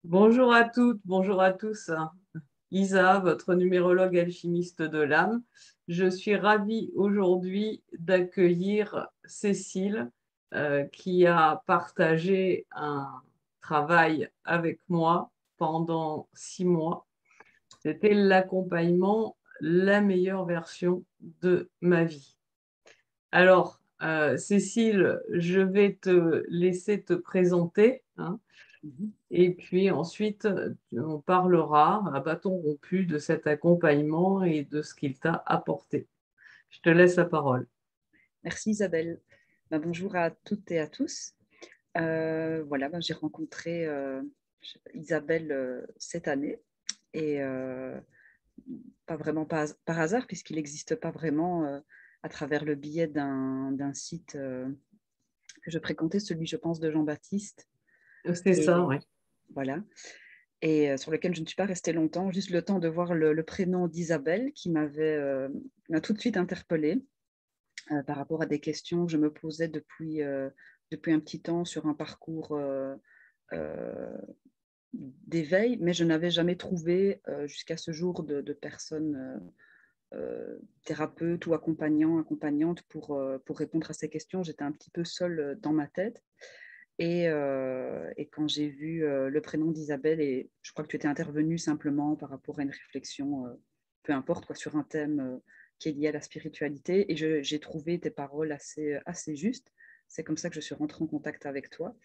Bonjour à toutes, bonjour à tous. Isa, votre numérologue alchimiste de l'âme. Je suis ravie aujourd'hui d'accueillir Cécile, qui a partagé un travail avec moi pendant 6 mois. C'était l'accompagnement, la meilleure version de ma vie. Alors, Cécile, je vais te laisser te présenter, hein. Mhm. Et puis ensuite, on parlera à bâton rompu de cet accompagnement et de ce qu'il t'a apporté. Je te laisse la parole. Merci Isabelle. Bonjour à toutes et à tous. J'ai rencontré Isabelle cette année et pas vraiment par hasard puisqu'il n'existe pas vraiment à travers le biais d'un site que je fréquentais, celui je pense de Jean-Baptiste C'est ça, et oui. voilà et sur lequel je ne suis pas restée longtemps, juste le temps de voir le prénom d'Isabelle qui m'a tout de suite interpellée. Par rapport à des questions que je me posais depuis un petit temps sur un parcours euh, d'éveil, mais je n'avais jamais trouvé jusqu'à ce jour de personnes thérapeutes ou accompagnantes pour répondre à ces questions. J'étais un petit peu seule dans ma tête. Et quand j'ai vu le prénom d'Isabelle, et je crois que tu étais intervenue simplement par rapport à une réflexion, peu importe, quoi, sur un thème qui est lié à la spiritualité, et j'ai trouvé tes paroles assez justes. C'est comme ça que je suis rentrée en contact avec toi.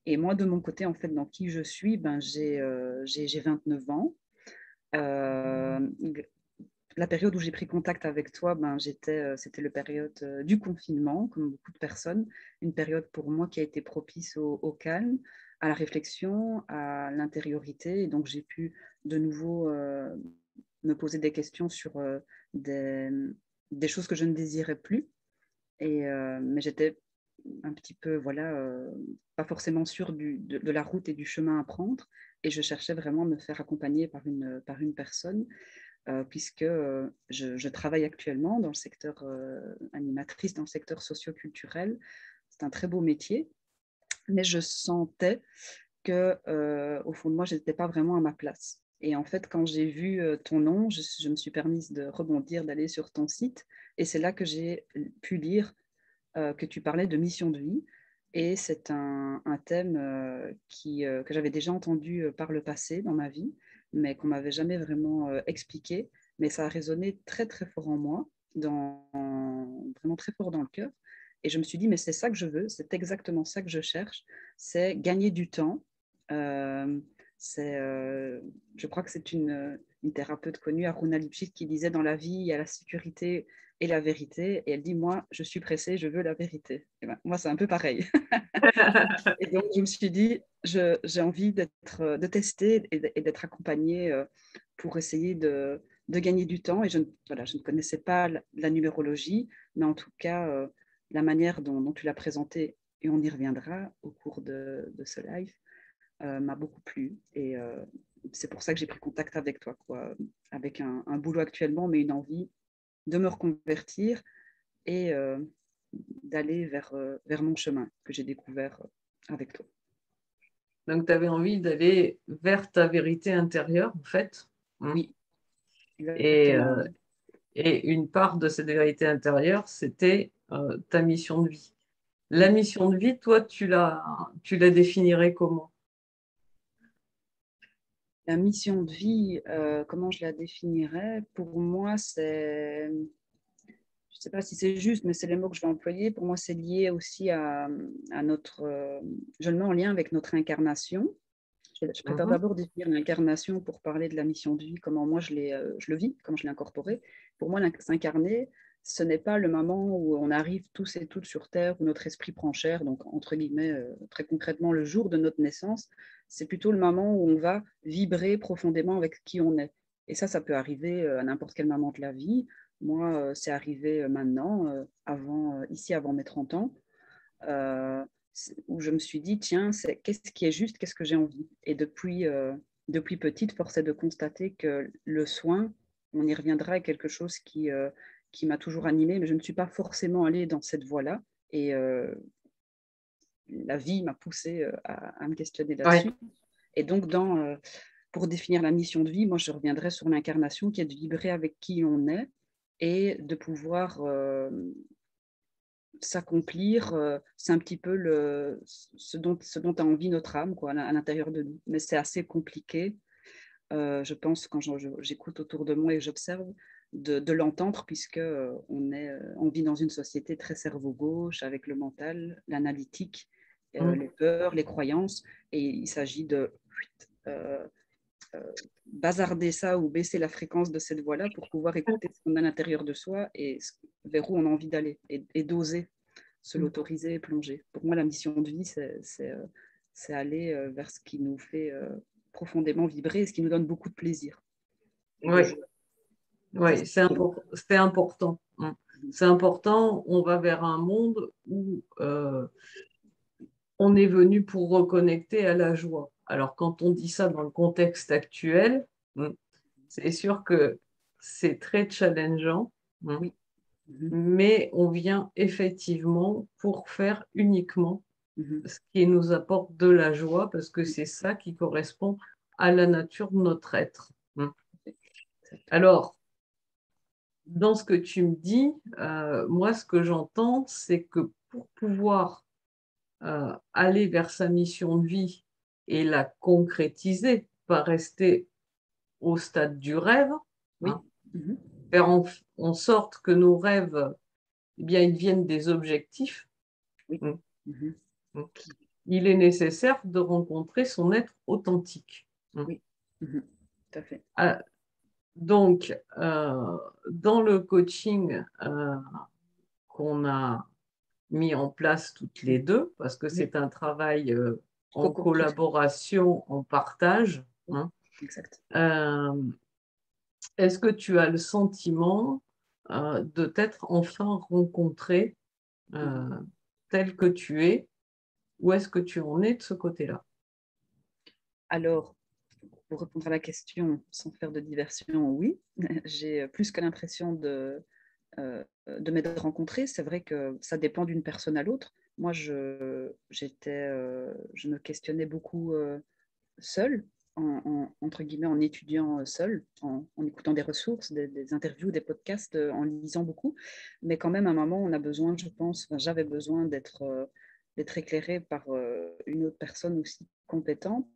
Et moi, de mon côté, en fait, dans qui je suis, j'ai 29 ans. Euh, la période où j'ai pris contact avec toi, c'était la période du confinement, comme beaucoup de personnes, une période pour moi qui a été propice au calme, à la réflexion, à l'intériorité. Et donc, j'ai pu de nouveau me poser des questions sur des, des choses que je ne désirais plus. Mais j'étais un petit peu, voilà, pas forcément sûre de la route et du chemin à prendre. Et je cherchais vraiment à me faire accompagner par une personne puisque je travaille actuellement dans le secteur animatrice, dans le secteur socio-culturel. C'est un très beau métier, mais je sentais que au fond de moi, je n'étais pas vraiment à ma place. Et en fait, quand j'ai vu ton nom, je me suis permise de rebondir, d'aller sur ton site. Et c'est là que j'ai pu lire que tu parlais de mission de vie. Et c'est un thème que j'avais déjà entendu par le passé dans ma vie, mais qu'on m'avait jamais vraiment expliqué. Mais ça a résonné très, très fort en moi, vraiment très fort dans le cœur. Et je me suis dit, mais c'est ça que je veux, c'est exactement ça que je cherche, c'est gagner du temps. Euh, je crois que c'est une thérapeute connue, Aruna Lipschitz, qui disait dans la vie, il y a la sécurité et la vérité. Et elle dit, moi, je suis pressée, je veux la vérité. Et ben, moi, c'est un peu pareil. Et donc, je me suis dit, j'ai envie de tester et d'être accompagnée pour essayer de gagner du temps. Et voilà, je ne connaissais pas la numérologie, mais en tout cas, la manière dont tu l'as présentée, et on y reviendra au cours de ce live, m'a beaucoup plu. Et c'est pour ça que j'ai pris contact avec toi, quoi, avec un boulot actuellement, mais une envie de me reconvertir et d'aller vers mon chemin que j'ai découvert avec toi. Donc, tu avais envie d'aller vers ta vérité intérieure, en fait, hein. Oui, Et, exactement. Oui. et une part de cette vérité intérieure, c'était ta mission de vie. La Oui. mission de vie, toi, tu la définirais comment? La mission de vie, comment je la définirais? Pour moi, je ne sais pas si c'est juste, mais c'est les mots que je vais employer. Pour moi, c'est lié aussi à notre, je le mets en lien avec notre incarnation. Je préfère Mhm. d'abord définir l'incarnation pour parler de la mission de vie, comment moi je le vis, comment je l'ai incorporé. Pour moi, s'incarner, ce n'est pas le moment où on arrive tous et toutes sur Terre, où notre esprit prend chair, donc entre guillemets, très concrètement, le jour de notre naissance. C'est plutôt le moment où on va vibrer profondément avec qui on est. Et ça peut arriver à n'importe quel moment de la vie. Moi, c'est arrivé maintenant, ici avant mes 30 ans. Euh, où je me suis dit, tiens, qu'est-ce qui est juste, qu'est-ce que j'ai envie. Et depuis petite, force est de constater que le soin, on y reviendra, est quelque chose qui m'a toujours animée, mais je ne suis pas forcément allée dans cette voie-là. Et la vie m'a poussée à me questionner Ouais. là-dessus. Et donc, pour définir la mission de vie, moi, je reviendrai sur l'incarnation qui est de vibrer avec qui on est et de pouvoir s'accomplir. C'est un petit peu ce dont a envie notre âme, quoi, à l'intérieur de nous. Mais c'est assez compliqué, je pense, quand j'écoute autour de moi et j'observe, de l'entendre, puisque on vit dans une société très cerveau gauche, avec le mental, l'analytique, les peurs, les croyances, et il s'agit de euh, bazarder ça ou baisser la fréquence de cette voix-là pour pouvoir écouter ce qu'on a à l'intérieur de soi et vers où on a envie d'aller et d'oser se l'autoriser et plonger. Pour moi, la mission de vie, c'est aller vers ce qui nous fait profondément vibrer et ce qui nous donne beaucoup de plaisir. Oui, ouais, c'est important. C'est important, on va vers un monde où on est venu pour reconnecter à la joie. Alors, quand on dit ça dans le contexte actuel, c'est sûr que c'est très challengeant, Oui. Mais on vient effectivement pour faire uniquement ce qui nous apporte de la joie, parce que c'est ça qui correspond à la nature de notre être. Alors, dans ce que tu me dis, moi, ce que j'entends, c'est que pour pouvoir aller vers sa mission de vie et la concrétiser, pas rester au stade du rêve, Oui. faire en sorte que nos rêves, eh bien, ils deviennent des objectifs. Oui. Il est nécessaire de rencontrer son être authentique. Oui, tout à fait. Donc, dans le coaching qu'on a mis en place toutes les deux, parce que c'est un travail en collaboration, en partage, exact. Est-ce que tu as le sentiment de t'être enfin rencontré tel que tu es, ou est-ce que tu en es de ce côté-là? Alors, pour répondre à la question sans faire de diversion, oui, j'ai plus que l'impression m'être rencontrée. C'est vrai que ça dépend d'une personne à l'autre. Moi, je me questionnais beaucoup seule, entre guillemets, en étudiant seule, en écoutant des ressources, des interviews, des podcasts, en lisant beaucoup. Mais quand même, à un moment, on a besoin, je pense, j'avais besoin d'être éclairée par une autre personne aussi compétente.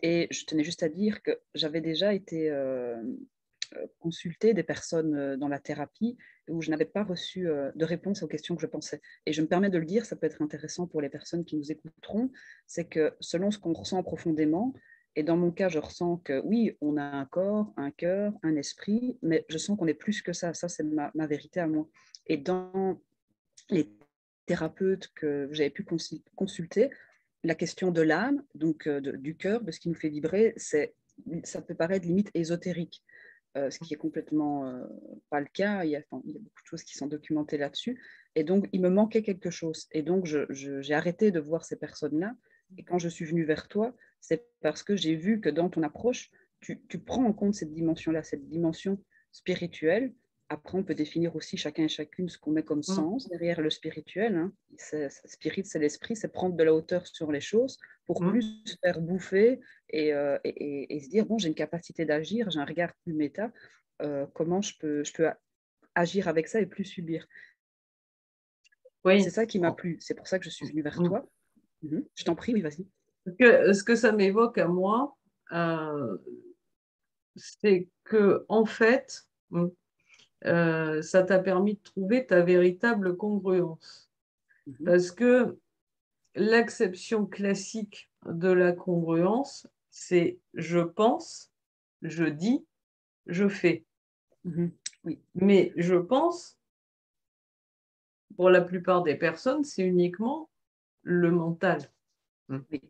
Et je tenais juste à dire que j'avais déjà été consulter des personnes dans la thérapie où je n'avais pas reçu de réponse aux questions que je pensais. Et je me permets de le dire, ça peut être intéressant pour les personnes qui nous écouteront, c'est que selon ce qu'on ressent profondément, et dans mon cas, je ressens que oui, on a un corps, un cœur, un esprit, mais je sens qu'on est plus que ça. Ça, c'est ma vérité à moi. Et dans les thérapeutes que j'avais pu consulter, la question de l'âme, donc du cœur, de ce qui nous fait vibrer, ça peut paraître limite ésotérique. Ce qui est complètement pas le cas. Il y a beaucoup de choses qui sont documentées là-dessus. Et donc, il me manquait quelque chose. Et donc, j'ai arrêté de voir ces personnes-là. Et quand je suis venue vers toi, c'est parce que j'ai vu que dans ton approche, tu prends en compte cette dimension-là, cette dimension spirituelle. Après, on peut définir aussi chacun et chacune ce qu'on met comme sens derrière le spirituel. Hein. Spirit, c'est l'esprit, c'est prendre de la hauteur sur les choses pour plus se faire bouffer et se dire, bon, j'ai une capacité d'agir, j'ai un regard plus méta, comment je peux agir avec ça et plus subir. Oui. C'est ça qui m'a plu, c'est pour ça que je suis venue vers toi. Je t'en prie, oui, vas-y. Ce que ça m'évoque à moi, c'est que en fait, ça t'a permis de trouver ta véritable congruence. Parce que l'acception classique de la congruence, c'est je pense, je dis, je fais. Oui. Mais je pense, pour la plupart des personnes, c'est uniquement le mental. Oui.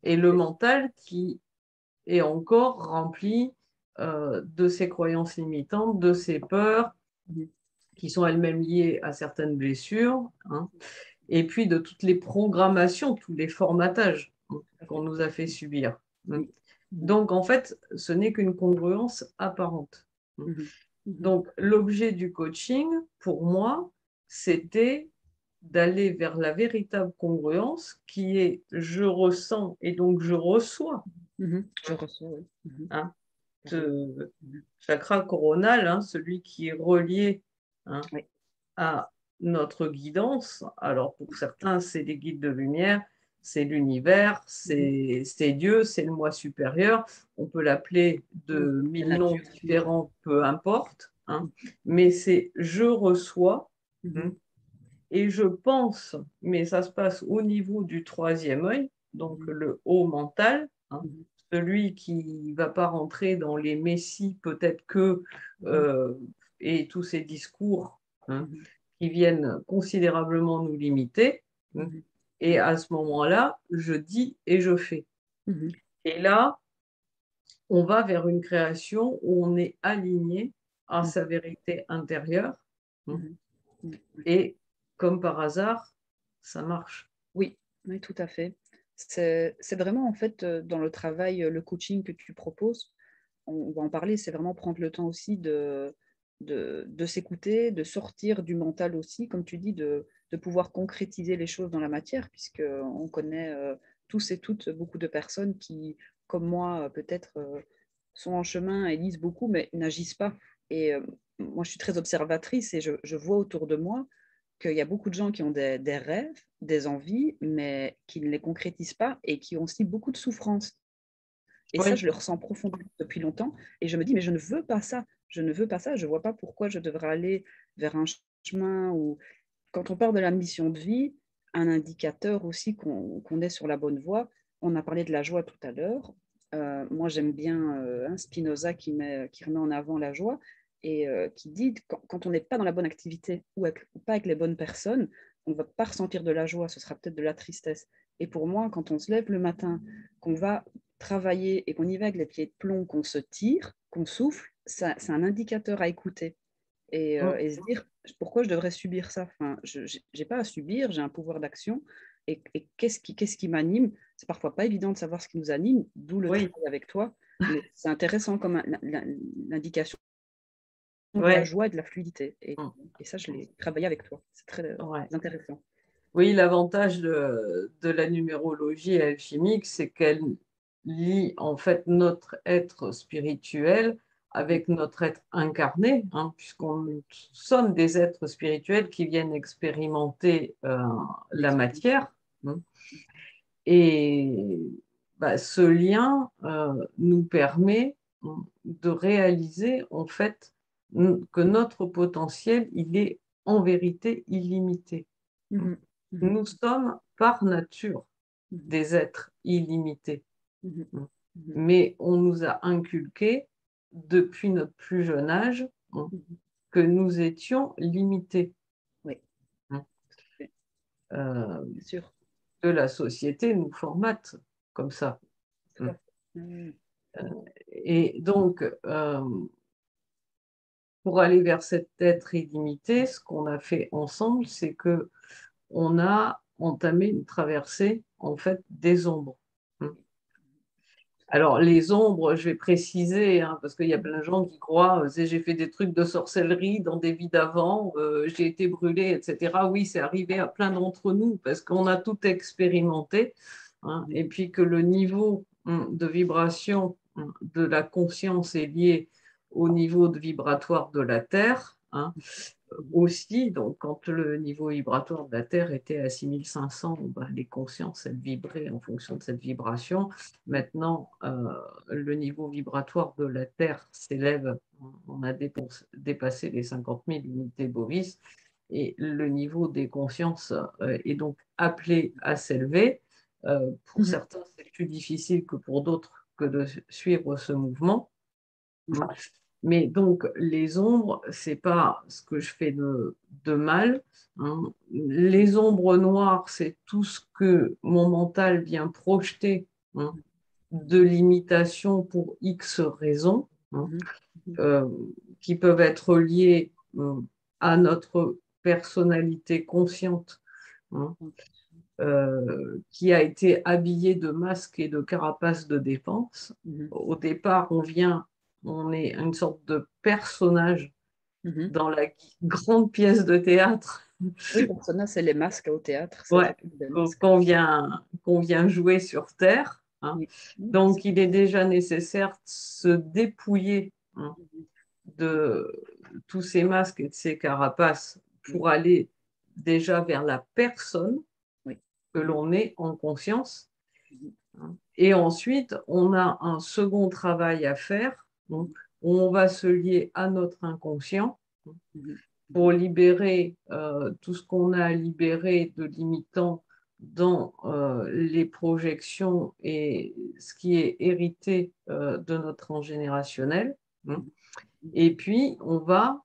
Et le mental qui est encore rempli de ses croyances limitantes, de ses peurs, qui sont elles-mêmes liées à certaines blessures, et puis de toutes les programmations, tous les formatages qu'on nous a fait subir. Donc, en fait, ce n'est qu'une congruence apparente. Donc, l'objet du coaching, pour moi, c'était d'aller vers la véritable congruence qui est je ressens et donc je reçois. Je reçois, oui. Hein, Carrément. ce chakra coronal, hein, celui qui est relié, hein, Oui. à notre guidance. Alors pour certains, c'est les guides de lumière, c'est l'univers, c'est Dieu, c'est le moi supérieur. On peut l'appeler de La mille noms nature. différents, peu importe, hein, mais c'est je reçois, hein, et je pense, mais ça se passe au niveau du troisième œil, donc le haut mental, hein, celui qui ne va pas rentrer dans les messies, peut-être que, et tous ces discours, hein, qui viennent considérablement nous limiter. Hein. Et à ce moment-là, je dis et je fais. Et là, on va vers une création où on est aligné à sa vérité intérieure. Hein. Et comme par hasard, ça marche. Oui, oui, tout à fait. C'est vraiment, en fait, dans le travail, le coaching que tu proposes, on va en parler, c'est vraiment prendre le temps aussi de s'écouter, de sortir du mental aussi, comme tu dis, de pouvoir concrétiser les choses dans la matière, puisqu'on connaît tous et toutes beaucoup de personnes qui, comme moi, peut-être sont en chemin et lisent beaucoup, mais n'agissent pas. Et moi, je suis très observatrice et je vois autour de moi qu'il y a beaucoup de gens qui ont des rêves, des envies, mais qui ne les concrétisent pas et qui ont aussi beaucoup de souffrance. Et ça, Oui, je le ressens profondément depuis longtemps. Et je me dis, mais je ne veux pas ça. Je ne veux pas ça. Je ne vois pas pourquoi je devrais aller vers un chemin où, quand on parle de la mission de vie, un indicateur aussi qu'on est sur la bonne voie. On a parlé de la joie tout à l'heure. Moi, j'aime bien un Spinoza qui remet en avant la joie et qui dit quand on n'est pas dans la bonne activité ou pas avec les bonnes personnes, on ne va pas ressentir de la joie, ce sera peut-être de la tristesse. Et pour moi, quand on se lève le matin, qu'on va travailler et qu'on y va avec les pieds de plomb, qu'on se tire, qu'on souffle, c'est un indicateur à écouter et se dire pourquoi je devrais subir ça. Enfin, je n'ai pas à subir, j'ai un pouvoir d'action. Et qu'est-ce qui m'anime? C'est parfois pas évident de savoir ce qui nous anime, d'où le oui, travail avec toi. Mais c'est intéressant comme l'indication de la ouais. joie et de la fluidité. Et ça, je l'ai travaillé avec toi. C'est très Ouais. intéressant. Oui, l'avantage de la numérologie alchimique, c'est qu'elle lie en fait notre être spirituel avec notre être incarné, hein, puisqu'on sommes des êtres spirituels qui viennent expérimenter la matière. Hein. Et bah, ce lien nous permet, hein, de réaliser en fait que notre potentiel, il est en vérité illimité. Mhm. Mhm. Nous sommes par nature Mhm. des êtres illimités, Mhm. Mhm. mais on nous a inculqué depuis notre plus jeune âge Mhm. que nous étions limités. Oui, c'est Euh, sûr. que la société nous formate comme ça. Tout à fait. Mhm. Et donc, pour aller vers cet être illimité, ce qu'on a fait ensemble, c'est que on a entamé une traversée en fait des ombres. Alors, les ombres, je vais préciser, hein, parce qu'il y a plein de gens qui croient, j'ai fait des trucs de sorcellerie dans des vies d'avant, j'ai été brûlée, etc. Oui, c'est arrivé à plein d'entre nous, parce qu'on a tout expérimenté, hein, et puis que le niveau de vibration de la conscience est lié au niveau de vibratoire de la Terre, hein, aussi. Donc, quand le niveau vibratoire de la Terre était à 6500, ben, les consciences, elles vibraient en fonction de cette vibration. Maintenant, le niveau vibratoire de la Terre s'élève, on a dépassé les 50 000 unités bovis, et le niveau des consciences est donc appelé à s'élever. Pour Mhm. certains, c'est plus difficile que pour d'autres que de suivre ce mouvement. Mais donc, les ombres, c'est pas ce que je fais de mal, hein. Les ombres noires, c'est tout ce que mon mental vient projeter, hein, de limitation pour X raisons, hein, Mhm. Mhm. euh, qui peuvent être liées à notre personnalité consciente, hein, qui a été habillée de masques et de carapaces de défense. Mhm. Au départ, on est une sorte de personnage Mhm. dans la grande pièce de théâtre Oui, persona, c'est les masques au théâtre, c'est Ouais, effectivement des masques. qu'on vient jouer sur Terre, hein. Oui, oui, c'est ça. Donc, il est déjà nécessaire de se dépouiller, hein, Mhm. de tous ces masques et de ces carapaces Oui, pour aller déjà vers la personne oui. que l'on est en conscience, Mhm. hein. Et ensuite, on a un second travail à faire, donc, Mhm. où on va se lier à notre inconscient Mhm. pour Mhm. libérer tout ce qu'on a à libérer de limitant dans les projections et ce qui est hérité de notre transgénérationnel, hein. Mhm. Et puis, on va,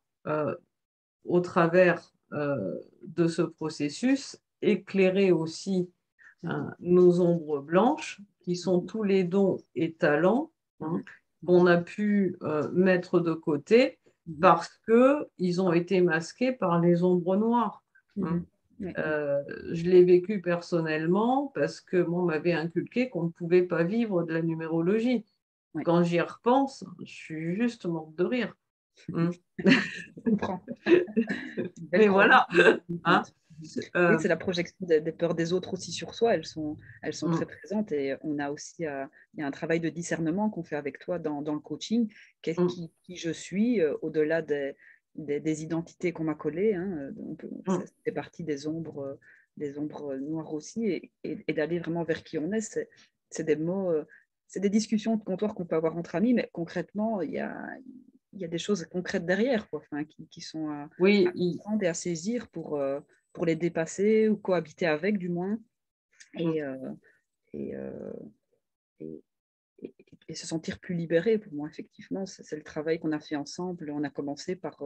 au travers de ce processus, éclairer aussi Mhm. nos ombres blanches, qui sont Mhm. tous les dons et talents, hein, Mhm. qu'on a pu mettre de côté Mhm. parce qu'ils ont été masqués par les ombres noires, hein. Mhm. Oui, oui, Euh, je l'ai vécu personnellement parce que on m'avait inculqué qu'on ne pouvait pas vivre de la numérologie. oui. Quand j'y repense, je suis juste morte de rire, hein. Je comprends. Une belle Mais croyance voilà, hein. limitante. Oui, Euh, c'est la projection des peurs des autres aussi sur soi. Elles sont très mm, présentes et on a aussi, il y a un travail de discernement qu'on fait avec toi dans le coaching. mm, Qui je suis, au-delà des identités qu'on m'a collées, hein, ça mm. fait partie des ombres noires aussi. Et d'aller vraiment vers qui on est, c'est des mots, c'est des discussions de comptoir qu'on peut avoir entre amis, mais concrètement, il y a des choses concrètes derrière, quoi, enfin, qui sont à Oui, comprendre et à saisir pour les dépasser ou cohabiter avec, du moins, mm. et, et, et, et se sentir plus libéré. Pour moi, effectivement, c'est le travail qu'on a fait ensemble. On a commencé par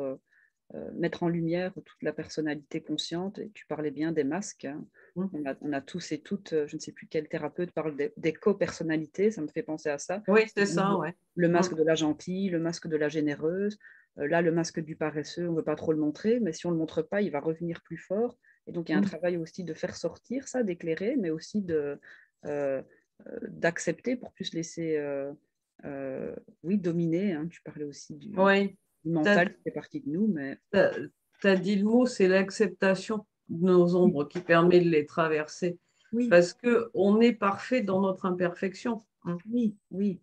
mettre en lumière toute la personnalité consciente. Et tu parlais bien des masques, hein. Mm. On a tous et toutes, je ne sais plus quel thérapeute parle des co-personnalités, ça me fait penser à ça. Oui, c'est ça, ouais. Le Mm, masque de la gentille, le masque de la généreuse. Là, le masque du paresseux, on ne veut pas trop le montrer, mais si on ne le montre pas, il va revenir plus fort. Et donc, il y a un mm. travail aussi de faire sortir ça, d'éclairer, mais aussi euh, d'accepter pour plus laisser, oui, dominer, hein. Tu parlais aussi Oui, du tu as, mental qui fait partie de nous, mais dit le mot, c'est l'acceptation de nos oui, ombres qui permet de les traverser. oui, Parce qu'on est parfait dans notre imperfection, hein. oui, oui,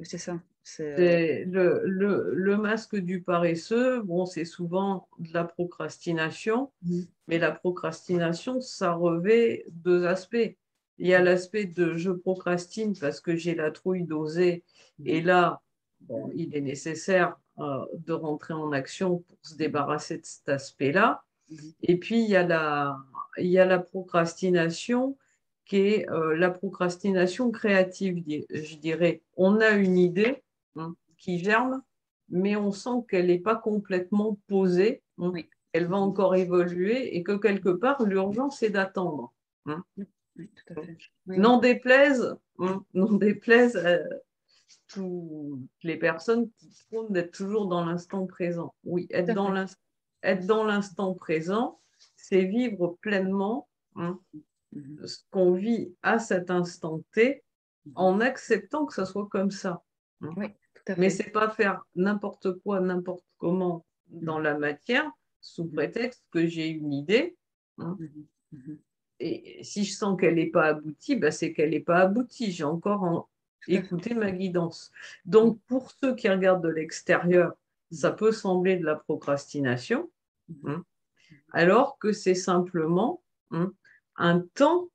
c'est ça. C'est le masque du paresseux, bon, c'est souvent de la procrastination, Mhm, mais la procrastination, ça revêt deux aspects. Il y a l'aspect de je procrastine parce que j'ai la trouille d'oser, et mhm, là, bon, mhm, il est nécessaire de rentrer en action pour se mhm, débarrasser de cet aspect-là. mhm, Et puis, il y a la procrastination qui est la procrastination créative, je dirais. On a une idée, hein, qui germe, mais on sent qu'elle n'est pas complètement posée, hein. oui, Elle va mhm, encore évoluer et que quelque part, l'urgence est d'attendre, hein. oui, oui, tout à fait. Oui, N'en oui, déplaise, hein, n'en déplaise à toutes les personnes qui prônent d'être toujours dans l'instant présent. Oui, tout à fait. être dans l'instant présent, c'est vivre pleinement, hein, Mhm, ce qu'on vit à cet instant T mhm. en acceptant que ça soit comme ça, hein. Oui, tout à Mais fait. c'est pas faire n'importe quoi, n'importe comment dans Mhm, la matière sous mhm, prétexte que j'ai une idée, hein. mhm, mhm. Et si je sens qu'elle n'est pas aboutie, ben c'est qu'elle n'est pas aboutie. J'ai encore Tout à fait. écouté ma guidance. Oui. Donc, pour ceux qui regardent de l'extérieur, ça Mhm, peut sembler de la procrastination, mhm, hein, alors que c'est simplement, hein, un temps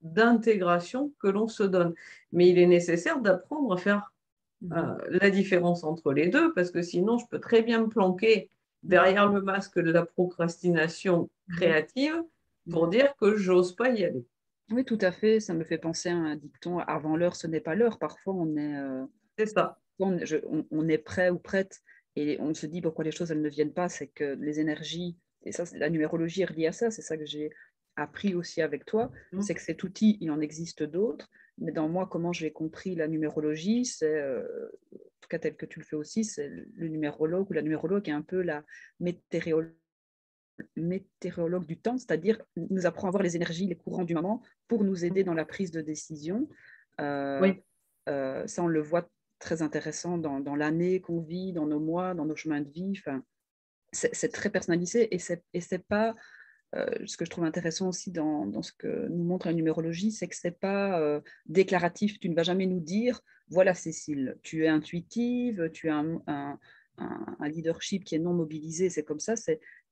d'intégration que l'on se donne. Mais il est nécessaire d'apprendre à faire mhm, la différence entre les deux, parce que sinon, je peux très bien me planquer mhm, derrière le masque de la procrastination mhm, créative pour mhm. dire que j'ose pas y aller. Oui, tout à fait. Ça me fait penser à un dicton, avant l'heure, ce n'est pas l'heure. Parfois, C'est ça. on est prêt ou prête et on se dit pourquoi les choses elles ne viennent pas. C'est que les énergies, et ça, la numérologie est reliée à ça. C'est ça que j'ai appris aussi avec toi. Mm, C'est que cet outil, il en existe d'autres. Mais dans moi, comment j'ai compris la numérologie, c'est, en tout cas tel que tu le fais aussi, c'est le numérologue ou la numérologue est un peu la météorologue du temps, c'est-à-dire nous apprend à voir les énergies, les courants du moment pour nous mm. aider dans la prise de décision. Euh, Oui, Ça, on le voit très intéressant dans l'année qu'on vit, dans nos mois, dans nos chemins de vie. Enfin, c'est très personnalisé et c'est pas ce que je trouve intéressant aussi dans ce que nous montre la numérologie, c'est que ce n'est pas déclaratif. Tu ne vas jamais nous dire, voilà Cécile, tu es intuitive, tu as un leadership qui est non mobilisé, c'est comme ça.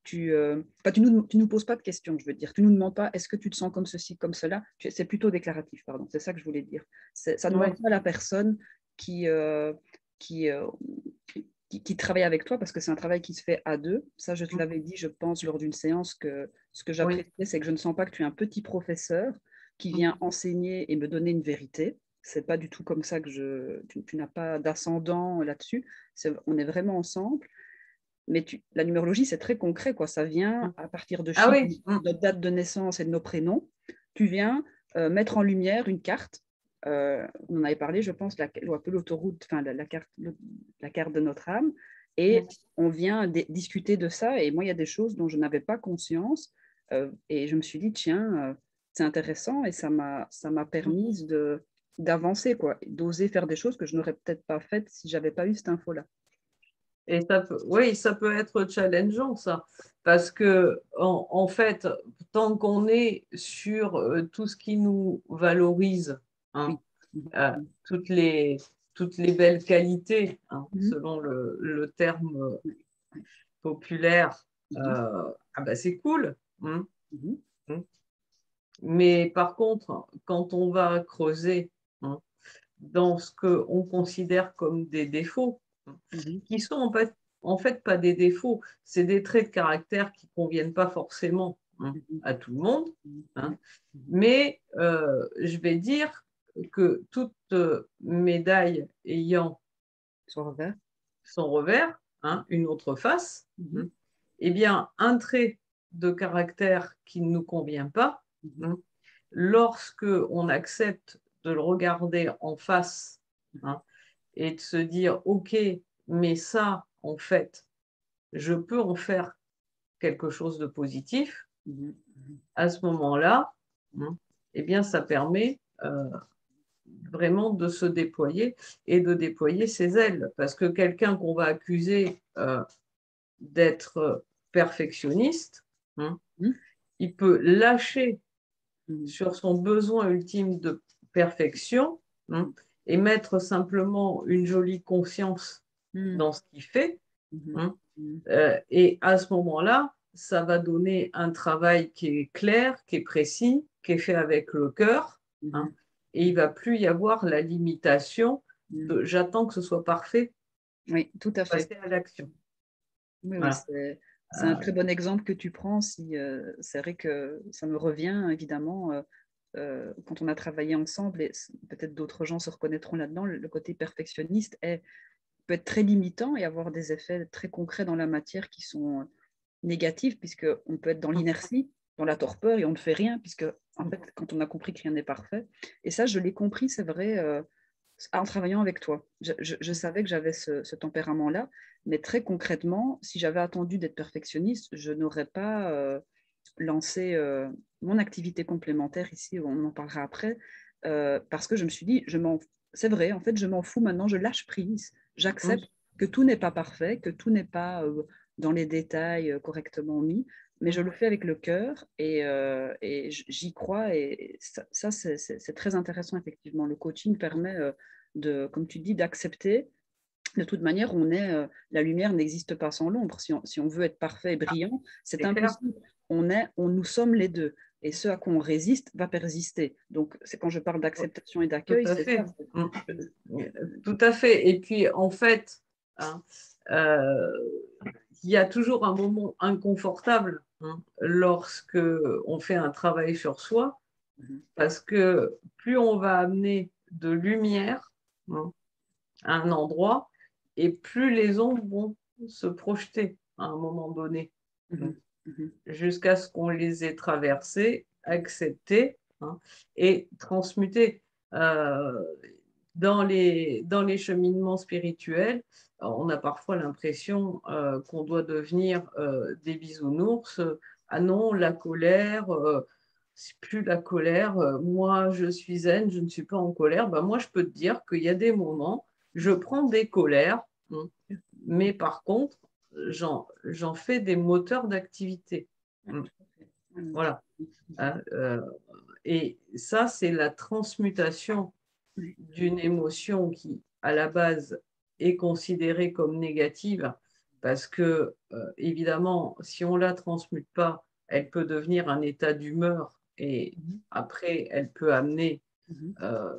Tu nous poses pas de questions, je veux dire. Tu nous demandes pas, est-ce que tu te sens comme ceci, comme cela. C'est plutôt déclaratif, pardon. C'est ça que je voulais dire. Ça ne demande pas à la personne qui, qui, euh, qui travaille avec toi, parce que c'est un travail qui se fait à deux. Ça, je te l'avais dit, je pense, lors d'une séance, que ce que j'appréciais, c'est que je ne sens pas que tu es un petit professeur qui vient enseigner et me donner une vérité. C'est pas du tout comme ça que tu n'as pas d'ascendant là-dessus. On est vraiment ensemble. Mais la numérologie, c'est très concret, quoi. Ça vient à partir de Ah chiffres, oui. de notre date de naissance et de nos prénoms. Tu viens mettre en lumière une carte. On en avait parlé, je pense, l'autoroute, enfin la carte de notre âme. Et on vient discuter de ça. Et moi, il y a des choses dont je n'avais pas conscience. Et je me suis dit, tiens, c'est intéressant. Et ça m'a permis d'avancer, quoi, d'oser faire des choses que je n'aurais peut-être pas faites si j'avais pas eu cette info-là. Et oui, ça peut être challengeant, ça, parce que en fait, tant qu'on est sur tout ce qui nous valorise, hein, Oui. toutes les belles qualités, hein, selon le terme populaire, ah ben c'est cool. Hein. Mais par contre, quand on va creuser, hein, dans ce qu'on considère comme des défauts, qui sont en fait pas des défauts, c'est des traits de caractère qui ne conviennent pas forcément, hein, à tout le monde. Hein. Mais je vais dire que toute médaille ayant son revers, hein, une autre face, eh bien, un trait de caractère qui ne nous convient pas, hein, lorsque on accepte de le regarder en face, hein, et de se dire, OK, mais ça, en fait, je peux en faire quelque chose de positif, à ce moment-là, hein, eh bien, ça permet vraiment de se déployer et de déployer ses ailes. Parce que quelqu'un qu'on va accuser d'être perfectionniste, hein, il peut lâcher sur son besoin ultime de perfection, hein, et mettre simplement une jolie conscience dans ce qu'il fait. Hein, et à ce moment-là, ça va donner un travail qui est clair, qui est précis, qui est fait avec le cœur. Hein, et il ne va plus y avoir la limitation de j'attends que ce soit parfait. Oui, tout à fait. Passer à l'action. Oui, Voilà. c'est un très bon exemple que tu prends. C'est vrai que ça me revient, évidemment, quand on a travaillé ensemble, et peut-être d'autres gens se reconnaîtront là-dedans, le côté perfectionniste peut être très limitant et avoir des effets très concrets dans la matière qui sont négatifs, puisqu'on peut être dans l'inertie, dans la torpeur, et on ne fait rien, puisque, en fait, quand on a compris que rien n'est parfait, et ça, je l'ai compris, c'est vrai, en travaillant avec toi. Je savais que j'avais ce tempérament-là, mais très concrètement, si j'avais attendu d'être perfectionniste, je n'aurais pas lancé mon activité complémentaire ici, on en parlera après, parce que je me suis dit, c'est vrai, en fait, je m'en fous maintenant, je lâche prise, j'accepte que tout n'est pas parfait, que tout n'est pas dans les détails correctement mis, mais je le fais avec le cœur et j'y crois. Et ça c'est très intéressant, effectivement. Le coaching permet comme tu dis, d'accepter. De toute manière, la lumière n'existe pas sans l'ombre. Si on veut être parfait et brillant, c'est impossible. Nous sommes les deux. Et ce à quoi on résiste va persister. Donc, c'est quand je parle d'acceptation et d'accueil, c'est ça. Tout à fait. Et puis, en fait, hein, il y a toujours un moment inconfortable, hein, lorsque on fait un travail sur soi, parce que plus on va amener de lumière, hein, à un endroit, et plus les ombres vont se projeter à un moment donné, jusqu'à ce qu'on les ait traversées, acceptées, hein, et transmutées. Dans les cheminements spirituels, on a parfois l'impression qu'on doit devenir des bisounours. Ah non, la colère, c'est plus la colère. Moi, je suis zen, je ne suis pas en colère. Ben, moi, je peux te dire qu'il y a des moments, je prends des colères, hein, mais par contre, j'en fais des moteurs d'activité. Voilà. Hein, et ça, c'est la transmutation Oui. d'une émotion qui, à la base, est considérée comme négative, parce que, évidemment, si on ne la transmute pas, elle peut devenir un état d'humeur et Mhm. après, elle peut amener Mhm. euh,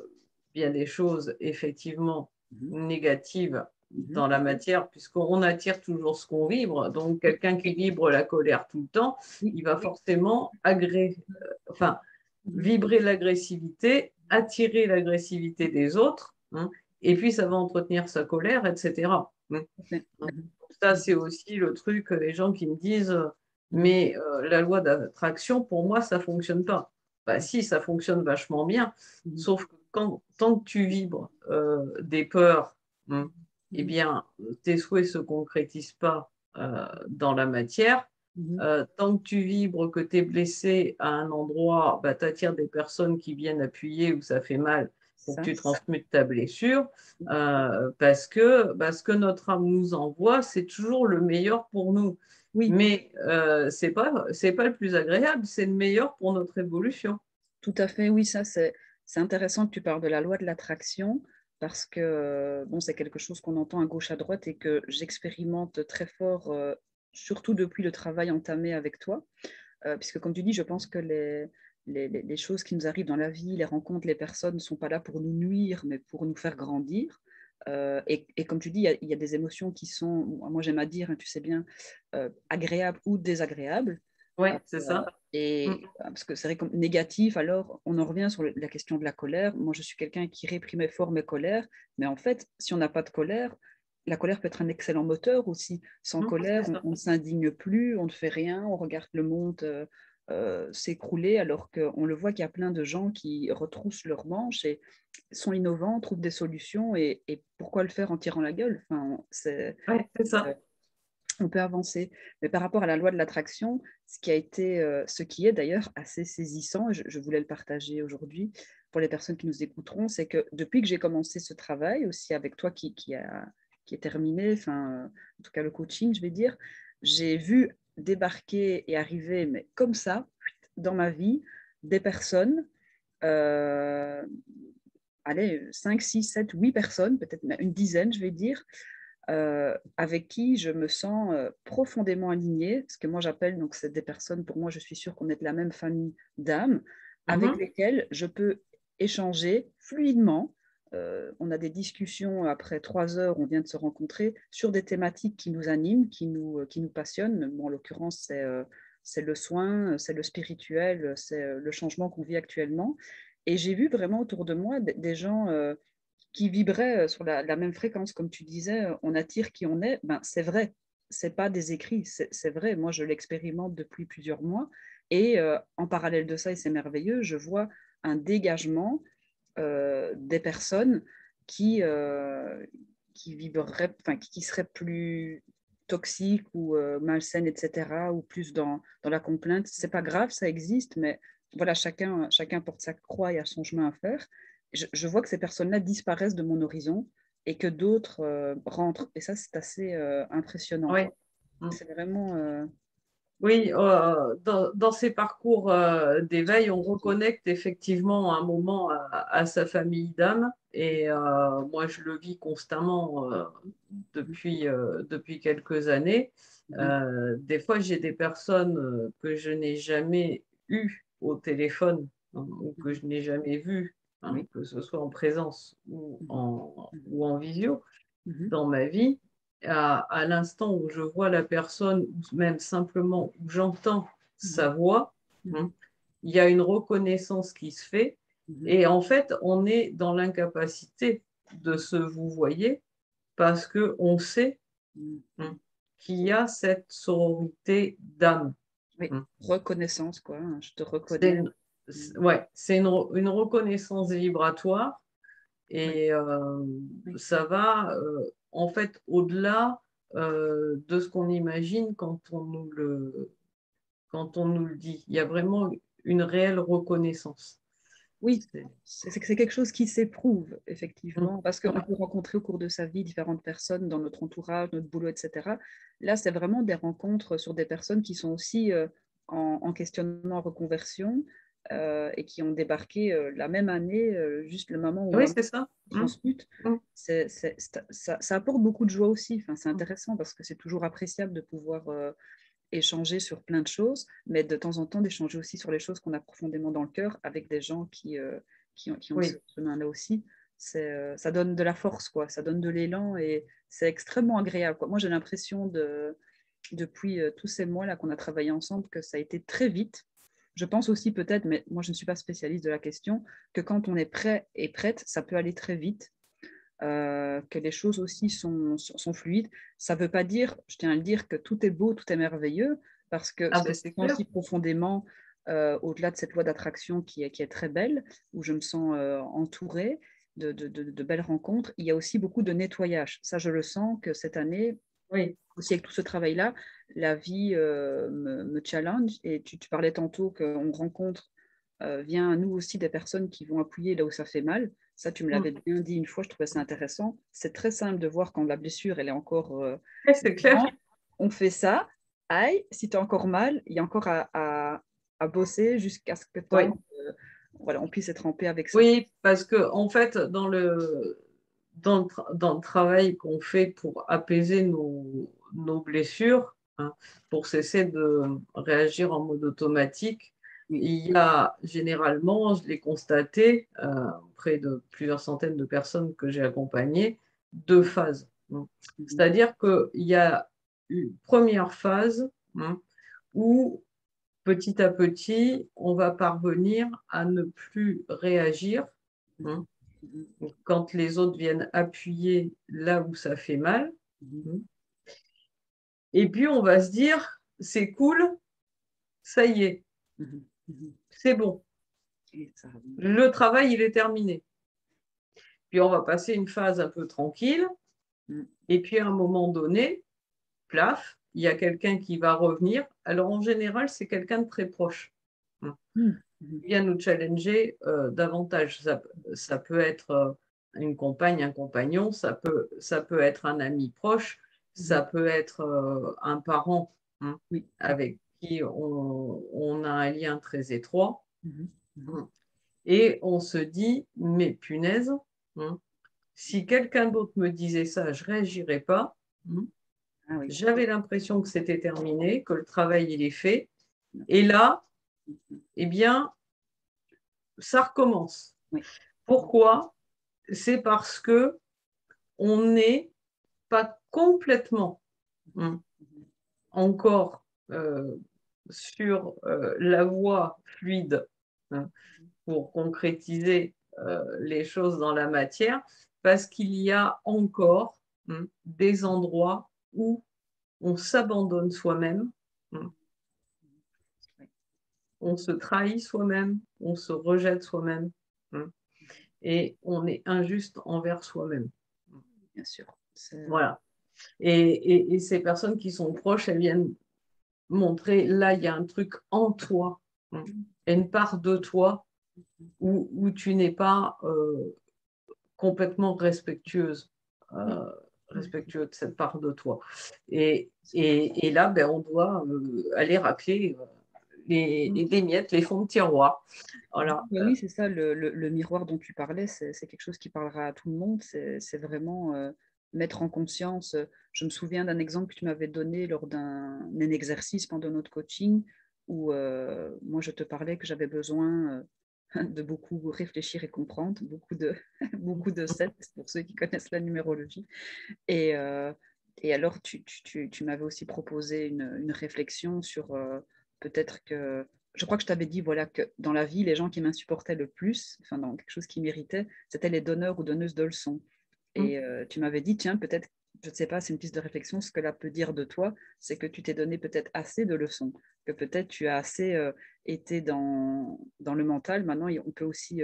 bien des choses effectivement Mhm. négatives Mhm. dans la matière, puisqu'on attire toujours ce qu'on vibre. Donc, quelqu'un qui vibre la colère tout le temps, Oui. il va forcément enfin, Mhm. vibrer l'agressivité, attirer l'agressivité des autres, hein, et puis ça va entretenir sa colère, etc. Hein. Parfait. Mhm. Ça, c'est aussi le truc, les gens qui me disent, Mhm. mais la loi d'attraction, pour moi, ça fonctionne pas. Bah si, ça fonctionne vachement bien, Mhm. sauf que tant que tu vibres des peurs, hein, eh Mhm. bien, tes souhaits se concrétisent pas dans la matière. Mhm. Tant que tu vibres que tu es blessé à un endroit, bah, tu attires des personnes qui viennent appuyer où ça fait mal pour que Ça. tu transmutes ta blessure. Parce que ce que notre âme nous envoie, c'est toujours le meilleur pour nous. Oui, Mais c'est pas le plus agréable, c'est le meilleur pour notre évolution. tout à fait. Oui, ça, c'est intéressant que tu parles de la loi de l'attraction parce que bon, c'est quelque chose qu'on entend à gauche, à droite et que j'expérimente très fort, surtout depuis le travail entamé avec toi. Puisque comme tu dis, je pense que les choses qui nous arrivent dans la vie, les rencontres, les personnes ne sont pas là pour nous nuire, mais pour nous faire grandir. Et comme tu dis, il y a des émotions qui sont, moi j'aime à dire, hein, tu sais bien, agréables ou désagréables. Oui, Euh, c'est ça. Mm. parce que c'est vrai comme négatif, alors on en revient sur la question de la colère. Moi, je suis quelqu'un qui réprime fort mes colères, mais en fait, si on n'a pas de colère, la colère peut être un excellent moteur aussi. Sans colère, C'est ça. on ne s'indigne plus, on ne fait rien, on regarde le monde s'écrouler, alors qu'on le voit qu'il y a plein de gens qui retroussent leurs manches et sont innovants, trouvent des solutions. Et pourquoi le faire en tirant la gueule? Enfin, Ouais, c'est euh, ça. on peut avancer. Mais par rapport à la loi de l'attraction, ce qui est d'ailleurs assez saisissant, et je voulais le partager aujourd'hui pour les personnes qui nous écouteront, c'est que depuis que j'ai commencé ce travail, aussi avec toi qui est terminé, enfin, en tout cas le coaching, je vais dire, j'ai vu débarquer et arriver, mais comme ça, dans ma vie, des personnes, euh, allez, 5, 6, 7, 8 personnes, peut-être une dizaine, je vais dire, avec qui je me sens profondément alignée, ce que moi j'appelle, donc c'est des personnes, pour moi je suis sûre qu'on est de la même famille d'âmes, avec Mhm. lesquelles je peux échanger fluidement. On a des discussions après 3 heures, on vient de se rencontrer, sur des thématiques qui nous animent, qui nous passionnent. Bon, en l'occurrence, c'est le soin, c'est le spirituel, c'est le changement qu'on vit actuellement. Et j'ai vu vraiment autour de moi des gens qui vibraient sur la même fréquence. Comme tu disais, on attire qui on est. Ben, c'est vrai, c'est pas des écrits, c'est vrai. Moi, je l'expérimente depuis plusieurs mois. Et en parallèle de ça, et c'est merveilleux, je vois un dégagement des personnes qui, euh, qui vivraient, enfin, qui seraient plus toxiques ou malsaines, etc., ou plus dans la complainte. C'est pas grave, ça existe, mais voilà, chacun porte sa croix et a son chemin à faire. Je vois que ces personnes-là disparaissent de mon horizon et que d'autres rentrent. Et ça, c'est assez impressionnant. Oui. Mm. C'est vraiment... Oui, dans ces parcours d'éveil, on reconnecte effectivement un moment à sa famille d'âme. Et moi, je le vis constamment depuis quelques années. Mhm. Des fois, j'ai des personnes que je n'ai jamais eues au téléphone, hein, ou que je n'ai jamais vues, hein, Oui. que ce soit en présence Mhm. Mhm. ou en visio Mhm. dans ma vie, à l'instant où je vois la personne, ou même simplement où j'entends Mhm. sa voix, hein, Mhm. il y a une reconnaissance qui se fait. Mhm. Et en fait, on est dans l'incapacité de se vous voyez parce qu'on sait, Mhm. hein, qu'il y a cette sororité d'âme. Oui, Hein. reconnaissance, quoi. Hein. Je te C'est reconnais. une, Mhm. ouais, c'est une reconnaissance vibratoire Oui, et oui, ça va en fait au-delà de ce qu'on imagine quand on nous le dit. Il y a vraiment une réelle reconnaissance. oui. C'est- C'est quelque chose qui s'éprouve, Mm. effectivement, parce qu'on Ouais, peut rencontrer au cours de sa vie différentes personnes dans notre entourage, notre boulot, etc. Là, c'est vraiment des rencontres sur des personnes qui sont aussi en questionnement, en reconversion, et qui ont débarqué la même année, juste le moment où Oui, moi c'est ça. je transmute. Mm. Ça apporte beaucoup de joie aussi. Enfin, c'est Mm. intéressant parce que c'est toujours appréciable de pouvoir échanger sur plein de choses, mais de temps en temps d'échanger aussi sur les choses qu'on a profondément dans le cœur avec des gens qui ont ce Oui, chemin-là aussi. Ça donne de la force, quoi. Ça donne de l'élan et c'est extrêmement agréable, quoi. Moi, j'ai l'impression depuis tous ces mois-là qu'on a travaillé ensemble que ça a été très vite. Je pense aussi peut-être, mais moi je ne suis pas spécialiste de la question, que quand on est prêt et prête, ça peut aller très vite, que les choses aussi sont fluides. Ça ne veut pas dire, je tiens à le dire, que tout est beau, tout est merveilleux, parce que ah je ben c'est sens clair. aussi profondément, au-delà de cette loi d'attraction qui est très belle, où je me sens entourée de belles rencontres, il y a aussi beaucoup de nettoyage. Ça, je le sens que cette année, Oui, aussi avec tout ce travail-là, la vie me challenge. Et tu parlais tantôt qu'on rencontre, vient à nous aussi des personnes qui vont appuyer là où ça fait mal. Ça, tu me mm. l'avais bien dit une fois, je trouvais ça intéressant. C'est très simple de voir quand la blessure, elle est encore Ouais, c'est clair. vivante. On fait ça. Aïe, si tu as encore mal, il y a encore à bosser jusqu'à ce que Oui. voilà, on puisse être en paix avec ça. Oui, parce que en fait, dans le travail qu'on fait pour apaiser nos blessures, hein, pour cesser de réagir en mode automatique, Oui. il y a généralement, je l'ai constaté auprès de plusieurs centaines de personnes que j'ai accompagnées, deux phases, hein. Mhm. C'est-à-dire qu'il y a une première phase, hein, où petit à petit, on va parvenir à ne plus réagir, hein, Mhm. Mhm. quand les autres viennent appuyer là où ça fait mal. Mhm. Hein. Et puis, on va se dire, c'est cool, ça y est, Mhm. Mhm. c'est bon, Et ça revient. le travail, il est terminé. Puis, on va passer une phase un peu tranquille. Mhm. Et puis, à un moment donné, plaf, il y a quelqu'un qui va revenir. Alors, en général, c'est quelqu'un de très proche. Hein. Mhm. Mhm. Vient nous challenger davantage. Ça peut être une compagne, un compagnon, ça peut être un ami proche, ça Mhm. peut être un parent, hein, Oui. avec qui on a un lien très étroit. Mhm. Mhm. Hein. Et on se dit, mais punaise, hein, si quelqu'un d'autre me disait ça, je ne réagirais pas. Hein. Ah oui. J'avais l'impression que c'était terminé, que le travail il est fait. Mhm. Et là, Mhm. eh bien, ça recommence. Oui. Pourquoi? C'est parce que on n'est pas complètement, hein, Mhm. encore sur la voie fluide, hein, pour concrétiser les choses dans la matière, parce qu'il y a encore, hein, des endroits où on s'abandonne soi-même, hein, Oui. on se trahit soi-même, on se rejette soi-même, hein, et on est injuste envers soi-même. Bien sûr. Voilà. Et ces personnes qui sont proches, elles viennent montrer, là, il y a un truc en toi, hein, une part de toi où tu n'es pas complètement Oui. respectueux de cette part de toi. Et là, ben, on doit aller racler les miettes, les fonds de tiroir. Voilà. Oui, c'est ça, le miroir dont tu parlais, c'est quelque chose qui parlera à tout le monde. C'est vraiment mettre en conscience. Je me souviens d'un exemple que tu m'avais donné lors d'un exercice pendant notre coaching, où moi je te parlais que j'avais besoin de beaucoup réfléchir et comprendre, beaucoup de sets pour ceux qui connaissent la numérologie. Et, euh, et alors, tu m'avais aussi proposé une réflexion sur peut-être que. Je crois que je t'avais dit voilà, que dans la vie, les gens qui m'insupportaient le plus, enfin, dans quelque chose qui m'irritait, c'était les donneurs ou donneuses de leçons. Et tu m'avais dit, tiens, peut-être, je ne sais pas, c'est une piste de réflexion, ce que là peut dire de toi, c'est que tu t'es donné peut-être assez de leçons, que peut-être tu as assez été dans le mental. Maintenant, on peut aussi